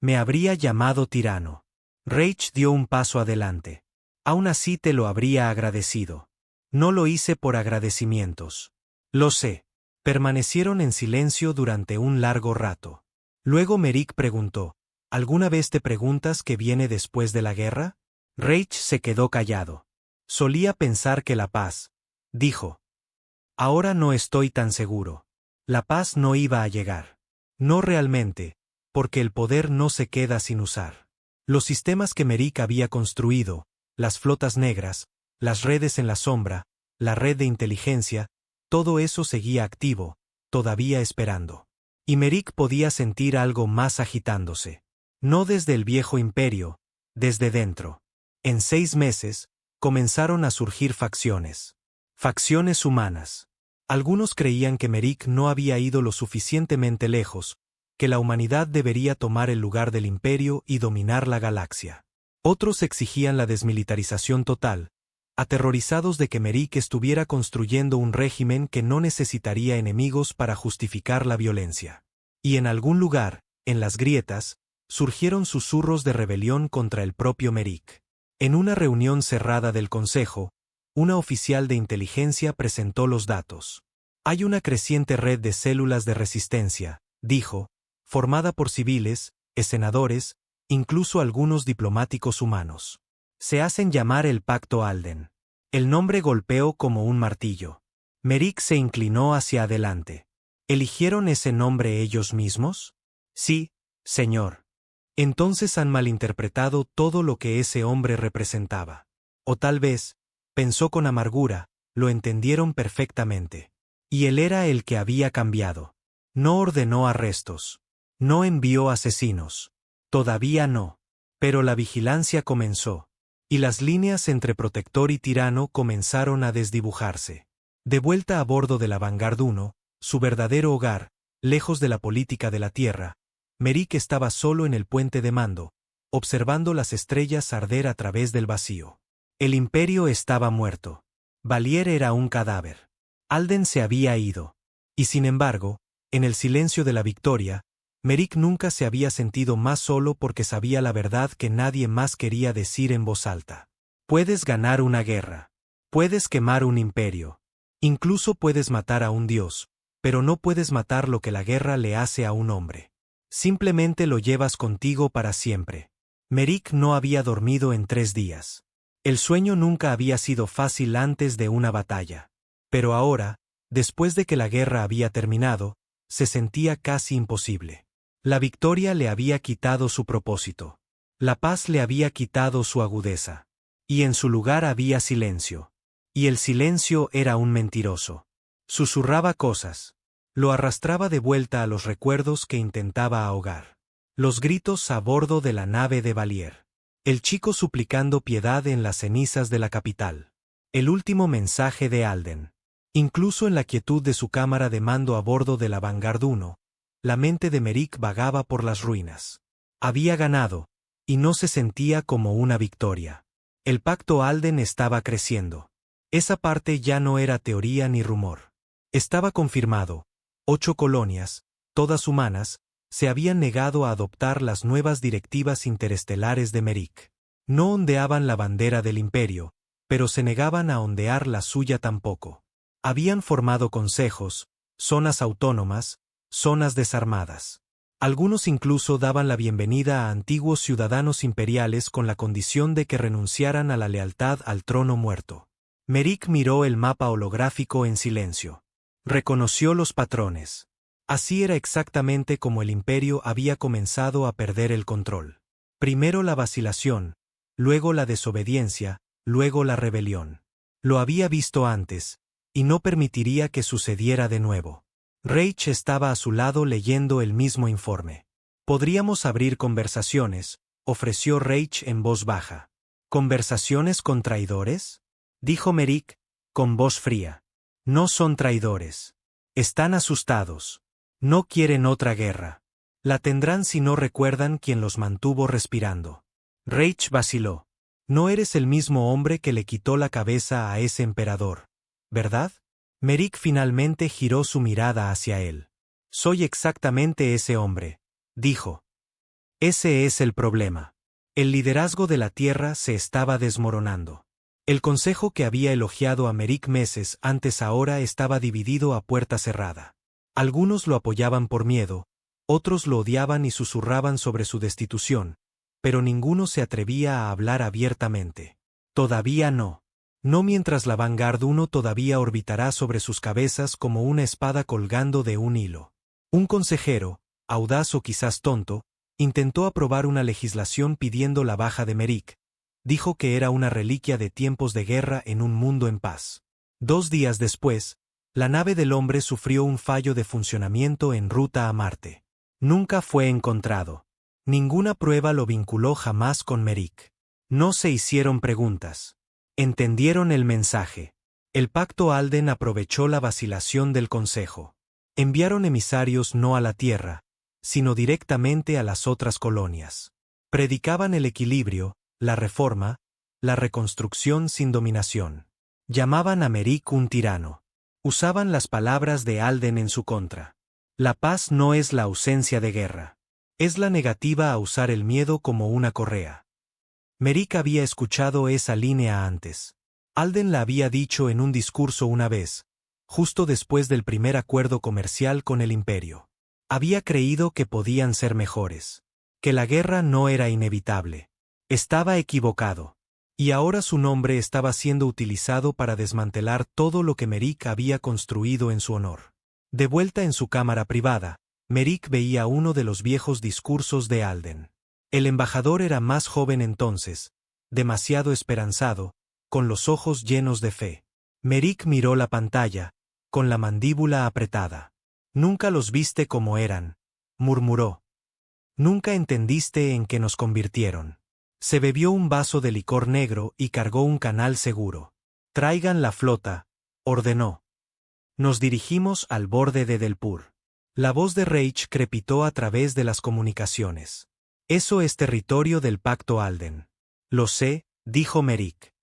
Me habría llamado tirano. Reich dio un paso adelante. Aún así te lo habría agradecido. No lo hice por agradecimientos. Lo sé. Permanecieron en silencio durante un largo rato. Luego Merik preguntó, ¿alguna vez te preguntas qué viene después de la guerra? Reich se quedó callado. Solía pensar que la paz, dijo. Ahora no estoy tan seguro. La paz no iba a llegar. No realmente, porque el poder no se queda sin usar. Los sistemas que Merik había construido, las flotas negras, las redes en la sombra, la red de inteligencia, todo eso seguía activo, todavía esperando. Y Merik podía sentir algo más agitándose. No desde el viejo imperio, desde dentro. En 6 meses, comenzaron a surgir facciones. Facciones humanas. Algunos creían que Merik no había ido lo suficientemente lejos, que la humanidad debería tomar el lugar del imperio y dominar la galaxia. Otros exigían la desmilitarización total, aterrorizados de que Merik estuviera construyendo un régimen que no necesitaría enemigos para justificar la violencia. Y en algún lugar, en las grietas, surgieron susurros de rebelión contra el propio Merik. En una reunión cerrada del Consejo, una oficial de inteligencia presentó los datos. Hay una creciente red de células de resistencia, dijo, formada por civiles, senadores, incluso algunos diplomáticos humanos. Se hacen llamar el Pacto Alden. El nombre golpeó como un martillo. Merik se inclinó hacia adelante. ¿Eligieron ese nombre ellos mismos? Sí, señor. Entonces han malinterpretado todo lo que ese hombre representaba. O tal vez, pensó con amargura, lo entendieron perfectamente. Y él era el que había cambiado. No ordenó arrestos. No envió asesinos. Todavía no. Pero la vigilancia comenzó. Y las líneas entre protector y tirano comenzaron a desdibujarse. De vuelta a bordo de la Vanguard 1, su verdadero hogar, lejos de la política de la Tierra, Merik estaba solo en el puente de mando, observando las estrellas arder a través del vacío. El imperio estaba muerto. Valier era un cadáver. Alden se había ido. Y sin embargo, en el silencio de la victoria, Merik nunca se había sentido más solo porque sabía la verdad que nadie más quería decir en voz alta. Puedes ganar una guerra. Puedes quemar un imperio. Incluso puedes matar a un dios, pero no puedes matar lo que la guerra le hace a un hombre. Simplemente lo llevas contigo para siempre. Merik no había dormido en 3 días. El sueño nunca había sido fácil antes de una batalla. Pero ahora, después de que la guerra había terminado, se sentía casi imposible. La victoria le había quitado su propósito. La paz le había quitado su agudeza. Y en su lugar había silencio. Y el silencio era un mentiroso. Susurraba cosas. Lo arrastraba de vuelta a los recuerdos que intentaba ahogar. Los gritos a bordo de la nave de Valier. El chico suplicando piedad en las cenizas de la capital. El último mensaje de Alden. Incluso en la quietud de su cámara de mando a bordo de la Vanguard 1, la mente de Merik vagaba por las ruinas. Había ganado, y no se sentía como una victoria. El pacto Alden estaba creciendo. Esa parte ya no era teoría ni rumor. Estaba confirmado. 8 colonias, todas humanas, se habían negado a adoptar las nuevas directivas interestelares de Merik. No ondeaban la bandera del imperio, pero se negaban a ondear la suya tampoco. Habían formado consejos, zonas autónomas, zonas desarmadas. Algunos incluso daban la bienvenida a antiguos ciudadanos imperiales con la condición de que renunciaran a la lealtad al trono muerto. Merik miró el mapa holográfico en silencio. Reconoció los patrones. Así era exactamente como el imperio había comenzado a perder el control. Primero la vacilación, luego la desobediencia, luego la rebelión. Lo había visto antes, y no permitiría que sucediera de nuevo. Reich estaba a su lado leyendo el mismo informe. «Podríamos abrir conversaciones», ofreció Reich en voz baja. «¿Conversaciones con traidores?», dijo Merik, con voz fría. «No son traidores. Están asustados. No quieren otra guerra. La tendrán si no recuerdan quién los mantuvo respirando». Reich vaciló. «No eres el mismo hombre que le quitó la cabeza a ese emperador, ¿verdad?». Merik finalmente giró su mirada hacia él. Soy exactamente ese hombre, dijo. Ese es el problema. El liderazgo de la Tierra se estaba desmoronando. El consejo que había elogiado a Merik meses antes ahora estaba dividido a puerta cerrada. Algunos lo apoyaban por miedo, otros lo odiaban y susurraban sobre su destitución, pero ninguno se atrevía a hablar abiertamente. Todavía no. No mientras la Vanguard 1 todavía orbitará sobre sus cabezas como una espada colgando de un hilo. Un consejero, audaz o quizás tonto, intentó aprobar una legislación pidiendo la baja de Merik. Dijo que era una reliquia de tiempos de guerra en un mundo en paz. 2 días después, la nave del hombre sufrió un fallo de funcionamiento en ruta a Marte. Nunca fue encontrado. Ninguna prueba lo vinculó jamás con Merik. No se hicieron preguntas. Entendieron el mensaje. El Pacto Alden aprovechó la vacilación del Consejo. Enviaron emisarios no a la Tierra, sino directamente a las otras colonias. Predicaban el equilibrio, la reforma, la reconstrucción sin dominación. Llamaban a Merik un tirano. Usaban las palabras de Alden en su contra. La paz no es la ausencia de guerra. Es la negativa a usar el miedo como una correa. Merik había escuchado esa línea antes. Alden la había dicho en un discurso una vez, justo después del primer acuerdo comercial con el Imperio. Había creído que podían ser mejores. Que la guerra no era inevitable. Estaba equivocado. Y ahora su nombre estaba siendo utilizado para desmantelar todo lo que Merik había construido en su honor. De vuelta en su cámara privada, Merik veía uno de los viejos discursos de Alden. El embajador era más joven entonces, demasiado esperanzado, con los ojos llenos de fe. Merik miró la pantalla, con la mandíbula apretada. Nunca los viste como eran, murmuró. Nunca entendiste en qué nos convirtieron. Se bebió un vaso de licor negro y cargó un canal seguro. Traigan la flota, ordenó. Nos dirigimos al borde de Delpur. La voz de Reich crepitó a través de las comunicaciones. Eso es territorio del Pacto Alden. Lo sé, dijo Merik.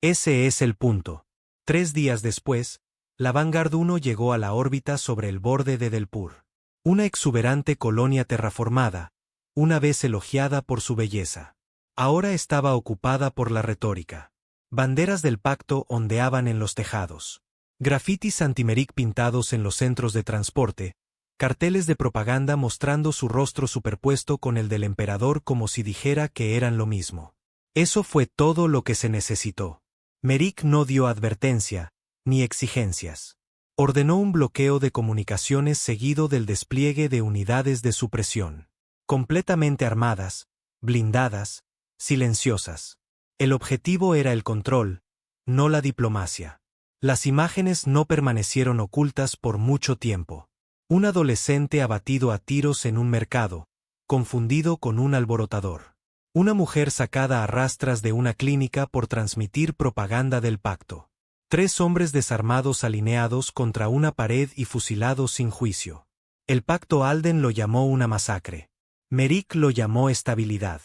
Ese es el punto. 3 días después, la Vanguard 1 llegó a la órbita sobre el borde de Delpur. Una exuberante colonia terraformada, una vez elogiada por su belleza. Ahora estaba ocupada por la retórica. Banderas del pacto ondeaban en los tejados. Grafitis anti-Merik pintados en los centros de transporte, carteles de propaganda mostrando su rostro superpuesto con el del emperador como si dijera que eran lo mismo. Eso fue todo lo que se necesitó. Merik no dio advertencia, ni exigencias. Ordenó un bloqueo de comunicaciones seguido del despliegue de unidades de supresión. Completamente armadas, blindadas, silenciosas. El objetivo era el control, no la diplomacia. Las imágenes no permanecieron ocultas por mucho tiempo. Un adolescente abatido a tiros en un mercado, confundido con un alborotador. Una mujer sacada a rastras de una clínica por transmitir propaganda del pacto. 3 hombres desarmados alineados contra una pared y fusilados sin juicio. El Pacto Alden lo llamó una masacre. Merik lo llamó estabilidad.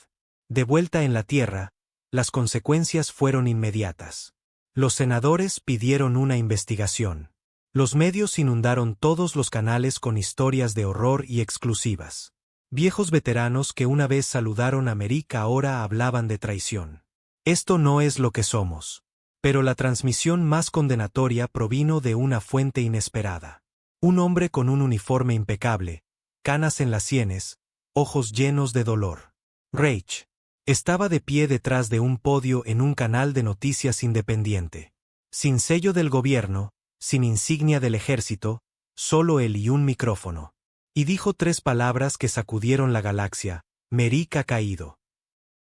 De vuelta en la Tierra, las consecuencias fueron inmediatas. Los senadores pidieron una investigación. Los medios inundaron todos los canales con historias de horror y exclusivas. Viejos veteranos que una vez saludaron a Merik ahora hablaban de traición. Esto no es lo que somos. Pero la transmisión más condenatoria provino de una fuente inesperada. Un hombre con un uniforme impecable, canas en las sienes, ojos llenos de dolor. Reich. Estaba de pie detrás de un podio en un canal de noticias independiente. Sin sello del gobierno, sin insignia del ejército, solo él y un micrófono. Y dijo 3 palabras que sacudieron la galaxia: Merik ha caído.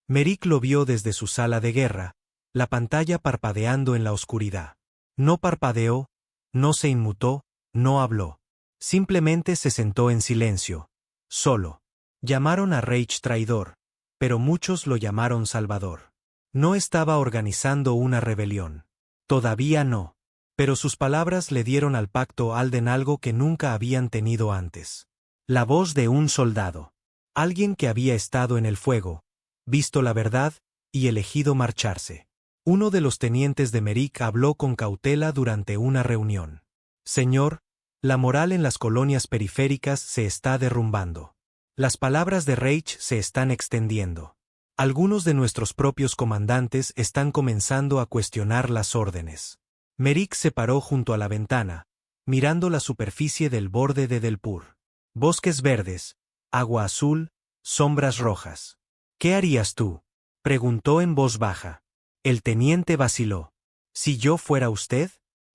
Merik lo vio desde su sala de guerra, la pantalla parpadeando en la oscuridad. No parpadeó, no se inmutó, no habló. Simplemente se sentó en silencio, solo. Llamaron a Reich traidor, pero muchos lo llamaron salvador. No estaba organizando una rebelión. Todavía no. Pero sus palabras le dieron al Pacto Alden algo que nunca habían tenido antes. La voz de un soldado. Alguien que había estado en el fuego, visto la verdad, y elegido marcharse. Uno de los tenientes de Merik habló con cautela durante una reunión. Señor, la moral en las colonias periféricas se está derrumbando. Las palabras de Reich se están extendiendo. Algunos de nuestros propios comandantes están comenzando a cuestionar las órdenes. Merrick se paró junto a la ventana, mirando la superficie del borde de Delpur. Bosques verdes, agua azul, sombras rojas. ¿Qué harías tú?, preguntó en voz baja. El teniente vaciló. ¿Si yo fuera usted?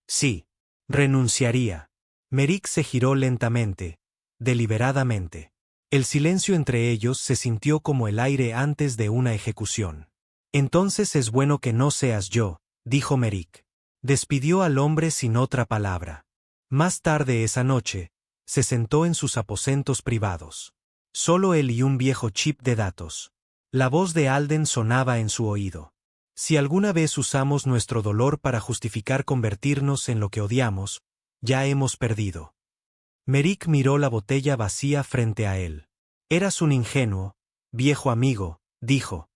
Sí. Renunciaría. Merrick se giró lentamente, deliberadamente. El silencio entre ellos se sintió como el aire antes de una ejecución. Entonces es bueno que no seas yo, dijo Merrick. Despidió al hombre sin otra palabra. Más tarde esa noche, se sentó en sus aposentos privados. Solo él y un viejo chip de datos. La voz de Alden sonaba en su oído. Si alguna vez usamos nuestro dolor para justificar convertirnos en lo que odiamos, ya hemos perdido. Merrick miró la botella vacía frente a él. Eras un ingenuo, viejo amigo, dijo.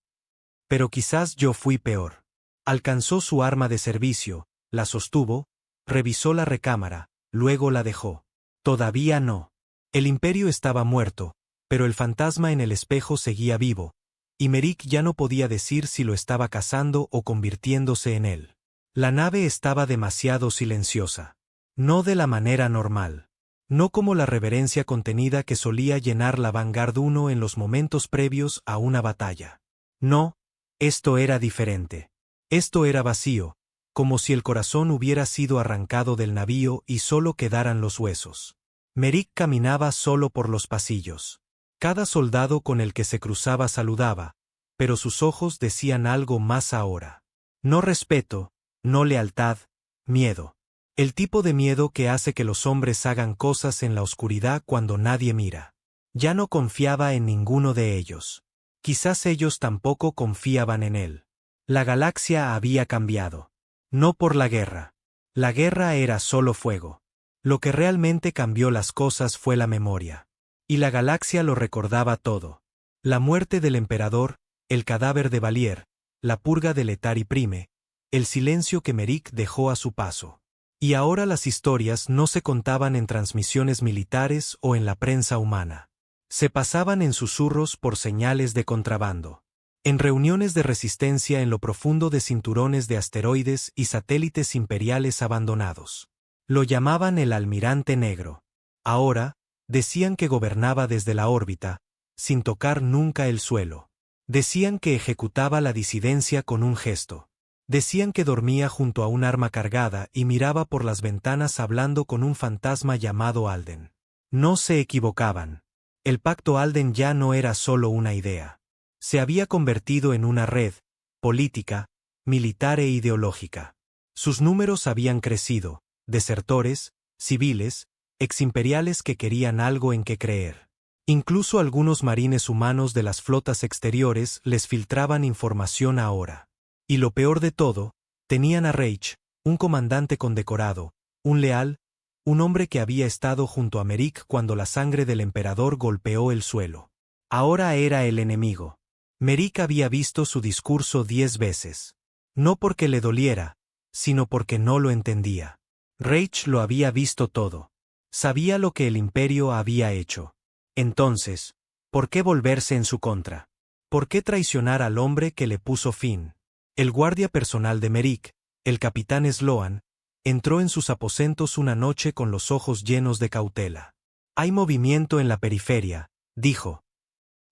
Pero quizás yo fui peor. Alcanzó su arma de servicio, la sostuvo, revisó la recámara, luego la dejó. Todavía no. El imperio estaba muerto, pero el fantasma en el espejo seguía vivo, y Merrick ya no podía decir si lo estaba cazando o convirtiéndose en él. La nave estaba demasiado silenciosa. No de la manera normal. No como la reverencia contenida que solía llenar la Vanguard 1 en los momentos previos a una batalla. No, esto era diferente. Esto era vacío, como si el corazón hubiera sido arrancado del navío y solo quedaran los huesos. Merrick caminaba solo por los pasillos. Cada soldado con el que se cruzaba saludaba, pero sus ojos decían algo más ahora. No respeto, no lealtad, miedo. El tipo de miedo que hace que los hombres hagan cosas en la oscuridad cuando nadie mira. Ya no confiaba en ninguno de ellos. Quizás ellos tampoco confiaban en él. La galaxia había cambiado. No por la guerra. La guerra era solo fuego. Lo que realmente cambió las cosas fue la memoria. Y la galaxia lo recordaba todo. La muerte del emperador, el cadáver de Valier, la purga de Letari Prime, el silencio que Merrick dejó a su paso. Y ahora las historias no se contaban en transmisiones militares o en la prensa humana. Se pasaban en susurros por señales de contrabando. En reuniones de resistencia en lo profundo de cinturones de asteroides y satélites imperiales abandonados. Lo llamaban el Almirante Negro. Ahora, decían que gobernaba desde la órbita, sin tocar nunca el suelo. Decían que ejecutaba la disidencia con un gesto. Decían que dormía junto a un arma cargada y miraba por las ventanas hablando con un fantasma llamado Alden. No se equivocaban. El pacto Alden ya no era solo una idea. Se había convertido en una red, política, militar e ideológica. Sus números habían crecido, desertores, civiles, eximperiales que querían algo en que creer. Incluso algunos marines humanos de las flotas exteriores les filtraban información ahora. Y lo peor de todo, tenían a Reich, un comandante condecorado, un leal, un hombre que había estado junto a Merrick cuando la sangre del emperador golpeó el suelo. Ahora era el enemigo. Merrick había visto su discurso 10 veces. No porque le doliera, sino porque no lo entendía. Reich lo había visto todo. Sabía lo que el imperio había hecho. Entonces, ¿por qué volverse en su contra? ¿Por qué traicionar al hombre que le puso fin? El guardia personal de Merrick, el capitán Sloan, entró en sus aposentos una noche con los ojos llenos de cautela. Hay movimiento en la periferia, dijo.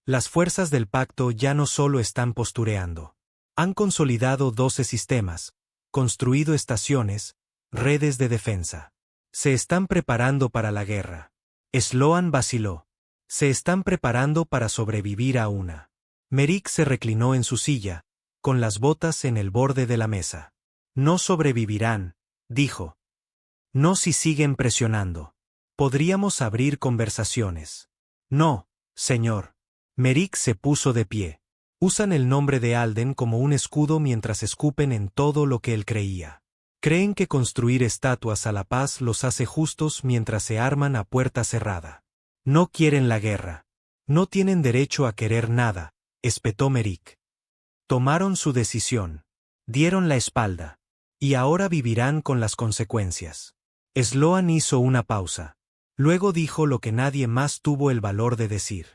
Las fuerzas del pacto ya no solo están postureando. Han consolidado 12 sistemas, construido estaciones, redes de defensa. Se están preparando para la guerra. Sloan vaciló. Se están preparando para sobrevivir a una. Merrick se reclinó en su silla, con las botas en el borde de la mesa. No sobrevivirán, dijo. No si siguen presionando. Podríamos abrir conversaciones. No, señor. Merrick se puso de pie. Usan el nombre de Alden como un escudo mientras escupen en todo lo que él creía. Creen que construir estatuas a la paz los hace justos mientras se arman a puerta cerrada. No quieren la guerra. No tienen derecho a querer nada, espetó Merrick. Tomaron su decisión. Dieron la espalda. Y ahora vivirán con las consecuencias. Sloan hizo una pausa. Luego dijo lo que nadie más tuvo el valor de decir.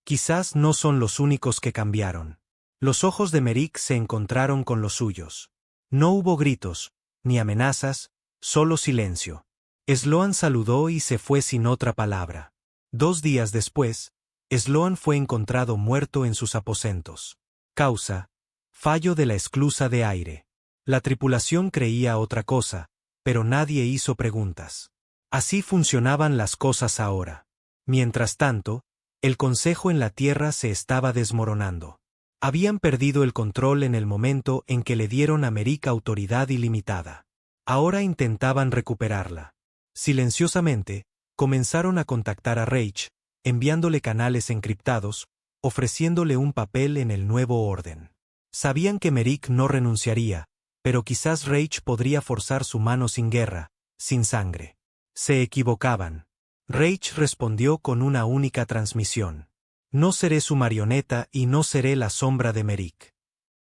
Quizás no son los únicos que cambiaron. Los ojos de Merrick se encontraron con los suyos. No hubo gritos, ni amenazas, solo silencio. Sloan saludó y se fue sin otra palabra. 2 días después, Sloan fue encontrado muerto en sus aposentos. Causa: fallo de la esclusa de aire. La tripulación creía otra cosa, pero nadie hizo preguntas. Así funcionaban las cosas ahora. Mientras tanto, el Consejo en la Tierra se estaba desmoronando. Habían perdido el control en el momento en que le dieron a Merrick autoridad ilimitada. Ahora intentaban recuperarla. Silenciosamente, comenzaron a contactar a Reich, enviándole canales encriptados, ofreciéndole un papel en el nuevo orden. Sabían que Merrick no renunciaría, pero quizás Reich podría forzar su mano sin guerra, sin sangre. Se equivocaban. Reich respondió con una única transmisión. No seré su marioneta y no seré la sombra de Merrick.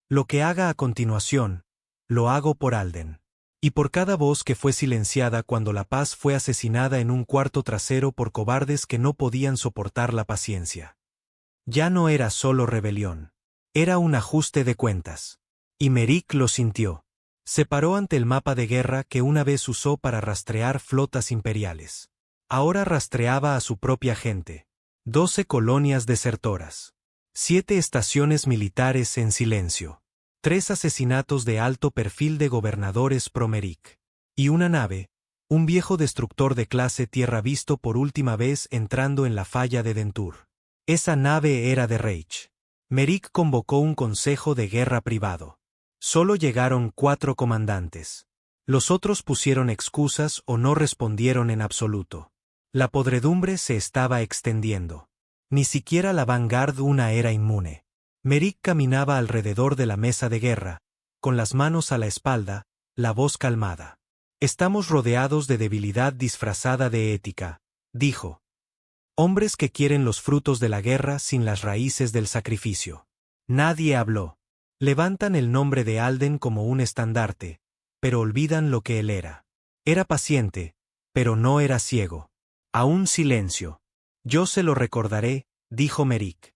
Lo que haga a continuación, lo hago por Alden. Y por cada voz que fue silenciada cuando La Paz fue asesinada en un cuarto trasero por cobardes que no podían soportar la paciencia. Ya no era solo rebelión. Era un ajuste de cuentas. Y Merrick lo sintió. Se paró ante el mapa de guerra que una vez usó para rastrear flotas imperiales. Ahora rastreaba a su propia gente. 12 colonias desertoras. 7 estaciones militares en silencio. 3 asesinatos de alto perfil de gobernadores pro-Merrick. Y una nave, un viejo destructor de clase tierra visto por última vez entrando en la falla de Dentur. Esa nave era de Reich. Merrick convocó un consejo de guerra privado. Solo llegaron 4 comandantes. Los otros pusieron excusas o no respondieron en absoluto. La podredumbre se estaba extendiendo. Ni siquiera la Vanguard una era inmune. Merrick caminaba alrededor de la mesa de guerra, con las manos a la espalda, la voz calmada. Estamos rodeados de debilidad disfrazada de ética, dijo. Hombres que quieren los frutos de la guerra sin las raíces del sacrificio. Nadie habló. Levantan el nombre de Alden como un estandarte, pero olvidan lo que él era. Era paciente, pero no era ciego. Aún silencio. Yo se lo recordaré, dijo Merrick.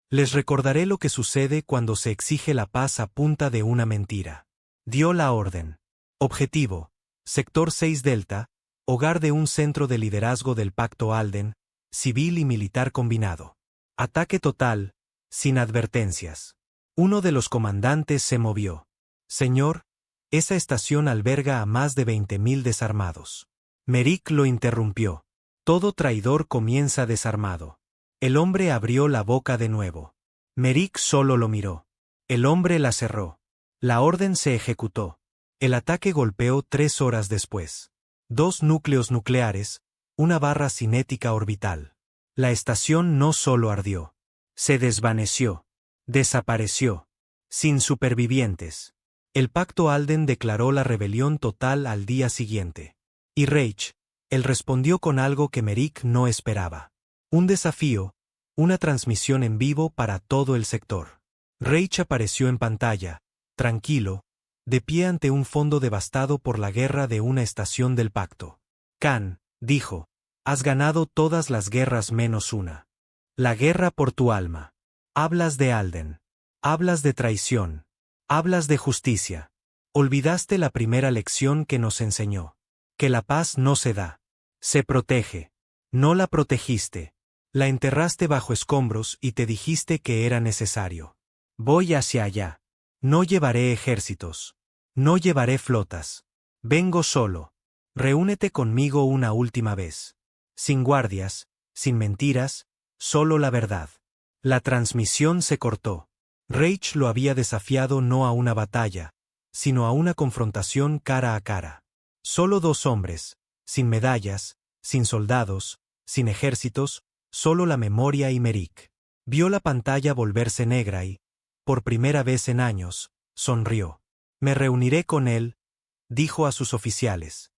Les recordaré lo que sucede cuando se exige la paz a punta de una mentira. Dio la orden. Objetivo: Sector 6 Delta, hogar de un centro de liderazgo del Pacto Alden, civil y militar combinado. Ataque total, sin advertencias. Uno de los comandantes se movió. Señor, esa estación alberga a más de 20.000 desarmados. Merrick lo interrumpió. Todo traidor comienza desarmado. El hombre abrió la boca de nuevo. Merrick solo lo miró. El hombre la cerró. La orden se ejecutó. El ataque golpeó 3 horas después. 2 núcleos nucleares, una barra cinética orbital. La estación no solo ardió. Se desvaneció. Desapareció. Sin supervivientes. El Pacto Alden declaró la rebelión total al día siguiente. Y Reich, él respondió con algo que Merrick no esperaba. Un desafío, una transmisión en vivo para todo el sector. Reich apareció en pantalla, tranquilo, de pie ante un fondo devastado por la guerra de una estación del pacto. Khan, dijo, has ganado todas las guerras menos una. La guerra por tu alma. Hablas de Alden. Hablas de traición. Hablas de justicia. Olvidaste la primera lección que nos enseñó. Que la paz no se da. Se protege. No la protegiste. La enterraste bajo escombros y te dijiste que era necesario. Voy hacia allá. No llevaré ejércitos. No llevaré flotas. Vengo solo. Reúnete conmigo una última vez. Sin guardias, sin mentiras, solo la verdad. La transmisión se cortó. Reich lo había desafiado no a una batalla, sino a una confrontación cara a cara. Solo 2 hombres, sin medallas, sin soldados, sin ejércitos, solo la memoria y Merrick. Vio la pantalla volverse negra y, por primera vez en años, sonrió. Me reuniré con él, dijo a sus oficiales.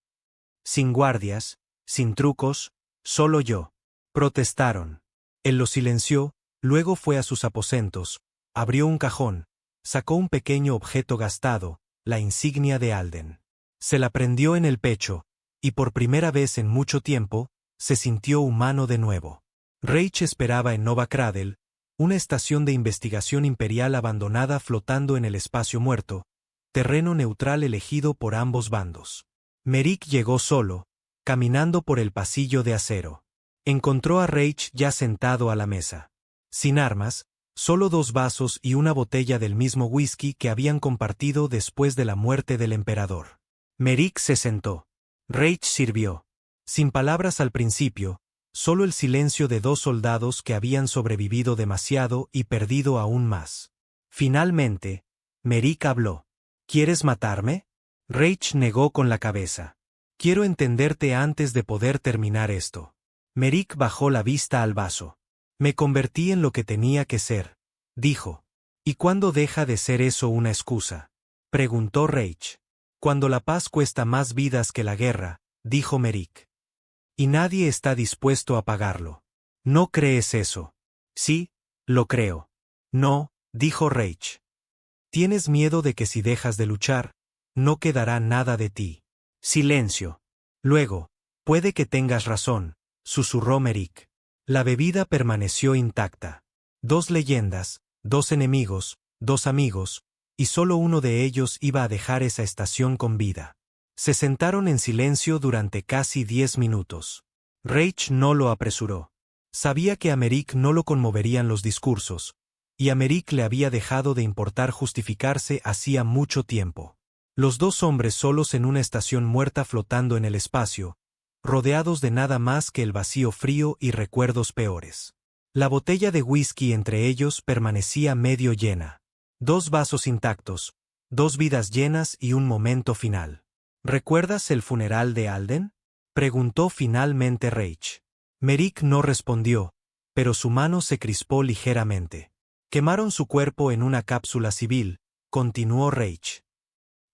Sin guardias, sin trucos, solo yo. Protestaron. Él los silenció, luego fue a sus aposentos, abrió un cajón, sacó un pequeño objeto gastado, la insignia de Alden. Se la prendió en el pecho, y por primera vez en mucho tiempo, se sintió humano de nuevo. Reich esperaba en Nova Cradle, una estación de investigación imperial abandonada flotando en el espacio muerto, terreno neutral elegido por ambos bandos. Merrick llegó solo, caminando por el pasillo de acero. Encontró a Reich ya sentado a la mesa. Sin armas, solo 2 vasos y una botella del mismo whisky que habían compartido después de la muerte del emperador. Merrick se sentó. Reich sirvió. Sin palabras al principio, solo el silencio de 2 soldados que habían sobrevivido demasiado y perdido aún más. Finalmente, Merrick habló. ¿Quieres matarme? Reich negó con la cabeza. Quiero entenderte antes de poder terminar esto. Merrick bajó la vista al vaso. Me convertí en lo que tenía que ser, dijo. ¿Y cuándo deja de ser eso una excusa? Preguntó Reich. Cuando la paz cuesta más vidas que la guerra, dijo Merrick. Y nadie está dispuesto a pagarlo. ¿No crees eso? Sí, lo creo. No, dijo Reich. Tienes miedo de que si dejas de luchar, no quedará nada de ti. Silencio. Luego, puede que tengas razón, susurró Merrick. La bebida permaneció intacta. 2 leyendas, 2 enemigos, 2 amigos, y solo uno de ellos iba a dejar esa estación con vida. Se sentaron en silencio durante casi 10 minutos. Reich no lo apresuró. Sabía que a Merrick no lo conmoverían los discursos, y a Merrick le había dejado de importar justificarse hacía mucho tiempo. Los 2 hombres solos en una estación muerta flotando en el espacio, rodeados de nada más que el vacío frío y recuerdos peores. La botella de whisky entre ellos permanecía medio llena. 2 vasos intactos, 2 vidas llenas y un momento final. ¿Recuerdas el funeral de Alden? Preguntó finalmente Reich. Merrick no respondió, pero su mano se crispó ligeramente. Quemaron su cuerpo en una cápsula civil, continuó Reich.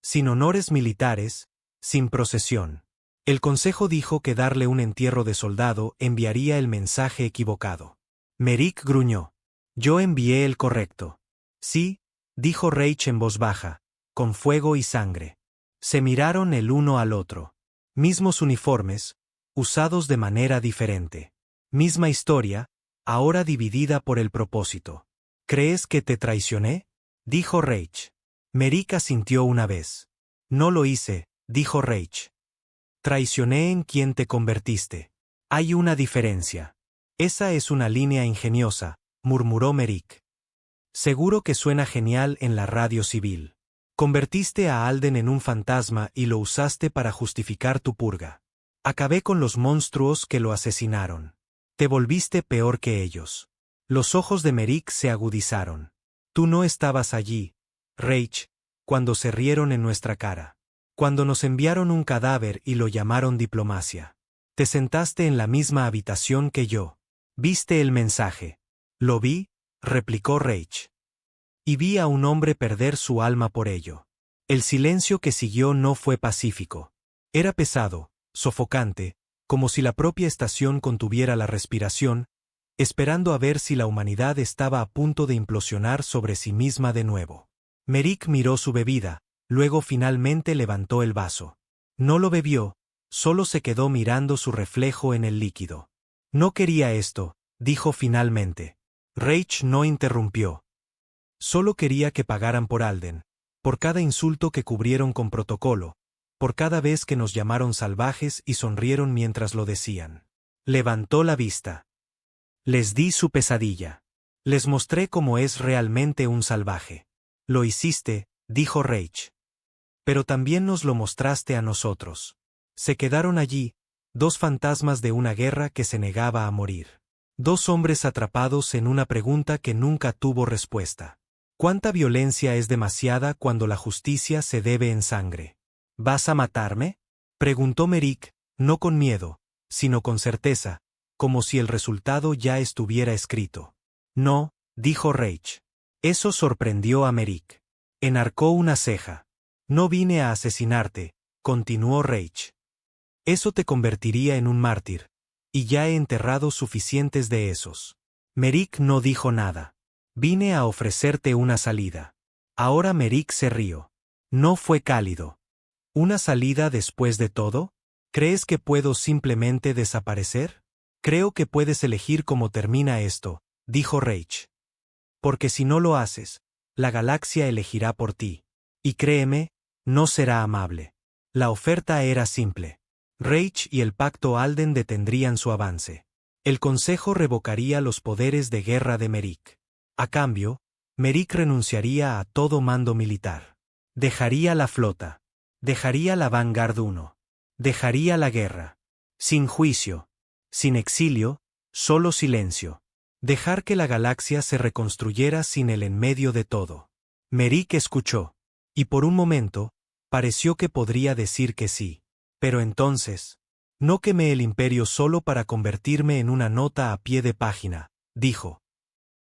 Sin honores militares, sin procesión. El consejo dijo que darle un entierro de soldado enviaría el mensaje equivocado. Merrick gruñó. Yo envié el correcto. Sí, dijo Reich en voz baja, con fuego y sangre. Se miraron el uno al otro. Mismos uniformes, usados de manera diferente. Misma historia, ahora dividida por el propósito. ¿Crees que te traicioné? Dijo Reich. Merrick asintió una vez. No lo hice, dijo Reich. Traicioné en quien te convertiste. Hay una diferencia. Esa es una línea ingeniosa, murmuró Merrick. Seguro que suena genial en la radio civil. Convertiste a Alden en un fantasma y lo usaste para justificar tu purga. Acabé con los monstruos que lo asesinaron. Te volviste peor que ellos. Los ojos de Merrick se agudizaron. Tú no estabas allí, Reich, cuando se rieron en nuestra cara. Cuando nos enviaron un cadáver y lo llamaron diplomacia. Te sentaste en la misma habitación que yo. Viste el mensaje. Lo vi, replicó Reich. Y vi a un hombre perder su alma por ello. El silencio que siguió no fue pacífico. Era pesado, sofocante, como si la propia estación contuviera la respiración, esperando a ver si la humanidad estaba a punto de implosionar sobre sí misma de nuevo. Merrick miró su bebida, luego finalmente levantó el vaso. No lo bebió, solo se quedó mirando su reflejo en el líquido. No quería esto, dijo finalmente. Reich no interrumpió. Solo quería que pagaran por Alden, por cada insulto que cubrieron con protocolo, por cada vez que nos llamaron salvajes y sonrieron mientras lo decían. Levantó la vista. Les di su pesadilla. Les mostré cómo es realmente un salvaje. Lo hiciste, dijo Reich. Pero también nos lo mostraste a nosotros. Se quedaron allí, 2 fantasmas de una guerra que se negaba a morir. 2 hombres atrapados en una pregunta que nunca tuvo respuesta. ¿Cuánta violencia es demasiada cuando la justicia se debe en sangre? ¿Vas a matarme? Preguntó Merrick, no con miedo, sino con certeza, como si el resultado ya estuviera escrito. No, dijo Reich. Eso sorprendió a Merrick. Enarcó una ceja. No vine a asesinarte, continuó Reich. Eso te convertiría en un mártir, y ya he enterrado suficientes de esos. Merrick no dijo nada. Vine a ofrecerte una salida. Ahora Merrick se rió. No fue cálido. ¿Una salida después de todo? ¿Crees que puedo simplemente desaparecer? Creo que puedes elegir cómo termina esto, dijo Reich. Porque si no lo haces, la galaxia elegirá por ti. Y créeme, no será amable. La oferta era simple. Reich y el Pacto Alden detendrían su avance. El Consejo revocaría los poderes de guerra de Merrick. A cambio, Merrick renunciaría a todo mando militar. Dejaría la flota. Dejaría la Vanguard 1. Dejaría la guerra. Sin juicio. Sin exilio, solo silencio. Dejar que la galaxia se reconstruyera sin él en medio de todo. Merrick escuchó. Y por un momento, pareció que podría decir que sí. Pero entonces, no quemé el imperio solo para convertirme en una nota a pie de página, dijo.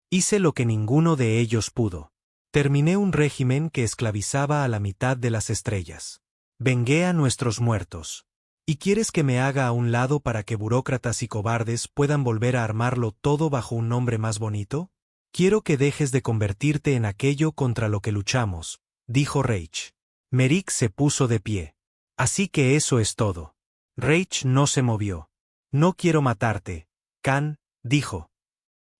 Hice lo que ninguno de ellos pudo. Terminé un régimen que esclavizaba a la mitad de las estrellas. Vengué a nuestros muertos. ¿Y quieres que me haga a un lado para que burócratas y cobardes puedan volver a armarlo todo bajo un nombre más bonito? Quiero que dejes de convertirte en aquello contra lo que luchamos, dijo Reich. Merrick se puso de pie. Así que eso es todo. Reich no se movió. No quiero matarte, Khan, dijo.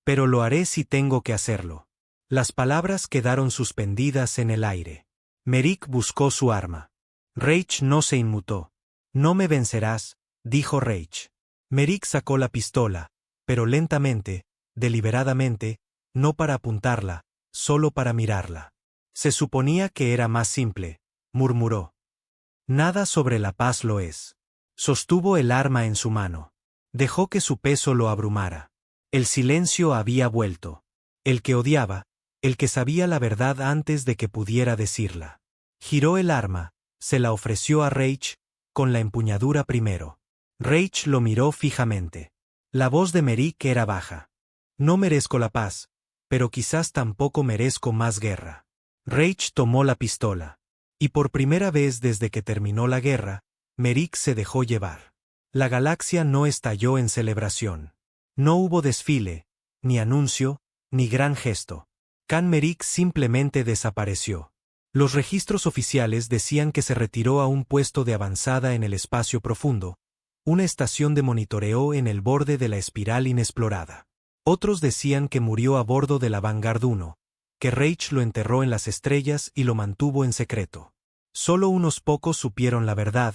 Pero lo haré si tengo que hacerlo. Las palabras quedaron suspendidas en el aire. Merrick buscó su arma. Reich no se inmutó. No me vencerás, dijo Reich. Merrick sacó la pistola, pero lentamente, deliberadamente, no para apuntarla, solo para mirarla. Se suponía que era más simple, murmuró. Nada sobre la paz lo es. Sostuvo el arma en su mano. Dejó que su peso lo abrumara. El silencio había vuelto. El que odiaba, el que sabía la verdad antes de que pudiera decirla. Giró el arma, se la ofreció a Reich, con la empuñadura primero. Reich lo miró fijamente. La voz de Merrick era baja. No merezco la paz, pero quizás tampoco merezco más guerra. Reich tomó la pistola. Y por primera vez desde que terminó la guerra, Merrick se dejó llevar. La galaxia no estalló en celebración. No hubo desfile, ni anuncio, ni gran gesto. Khan Merrick simplemente desapareció. Los registros oficiales decían que se retiró a un puesto de avanzada en el espacio profundo, una estación de monitoreo en el borde de la espiral inexplorada. Otros decían que murió a bordo de la Vanguard 1, que Reich lo enterró en las estrellas y lo mantuvo en secreto. Solo unos pocos supieron la verdad,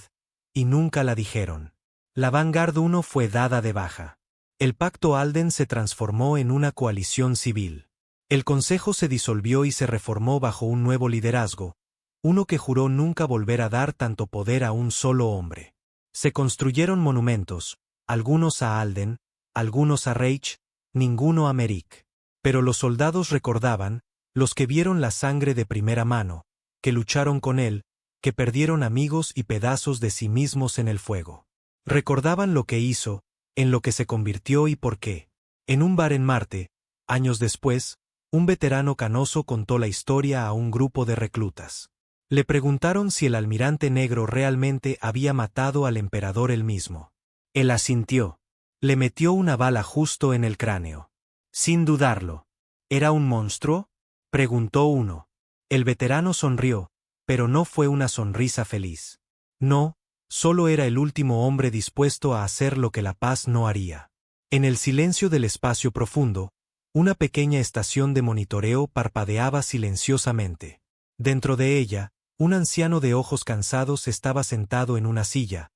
y nunca la dijeron. La Vanguard 1 fue dada de baja. El Pacto Alden se transformó en una coalición civil. El Consejo se disolvió y se reformó bajo un nuevo liderazgo, uno que juró nunca volver a dar tanto poder a un solo hombre. Se construyeron monumentos, algunos a Alden, algunos a Reich, ninguno a Merrick. Pero los soldados recordaban, los que vieron la sangre de primera mano, que lucharon con él, que perdieron amigos y pedazos de sí mismos en el fuego. Recordaban lo que hizo, en lo que se convirtió y por qué. En un bar en Marte, años después, un veterano canoso contó la historia a un grupo de reclutas. Le preguntaron si el almirante negro realmente había matado al emperador él mismo. Él asintió. Le metió una bala justo en el cráneo. Sin dudarlo. ¿Era un monstruo?, preguntó uno. El veterano sonrió, pero no fue una sonrisa feliz. No, solo era el último hombre dispuesto a hacer lo que la paz no haría. En el silencio del espacio profundo, una pequeña estación de monitoreo parpadeaba silenciosamente. Dentro de ella, un anciano de ojos cansados estaba sentado en una silla,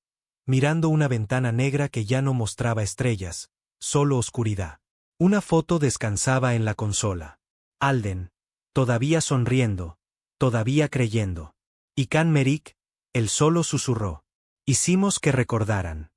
mirando una ventana negra que ya no mostraba estrellas, solo oscuridad. Una foto descansaba en la consola. Alden, todavía sonriendo, todavía creyendo. Y Khan Merrick, él solo susurró. Hicimos que recordaran.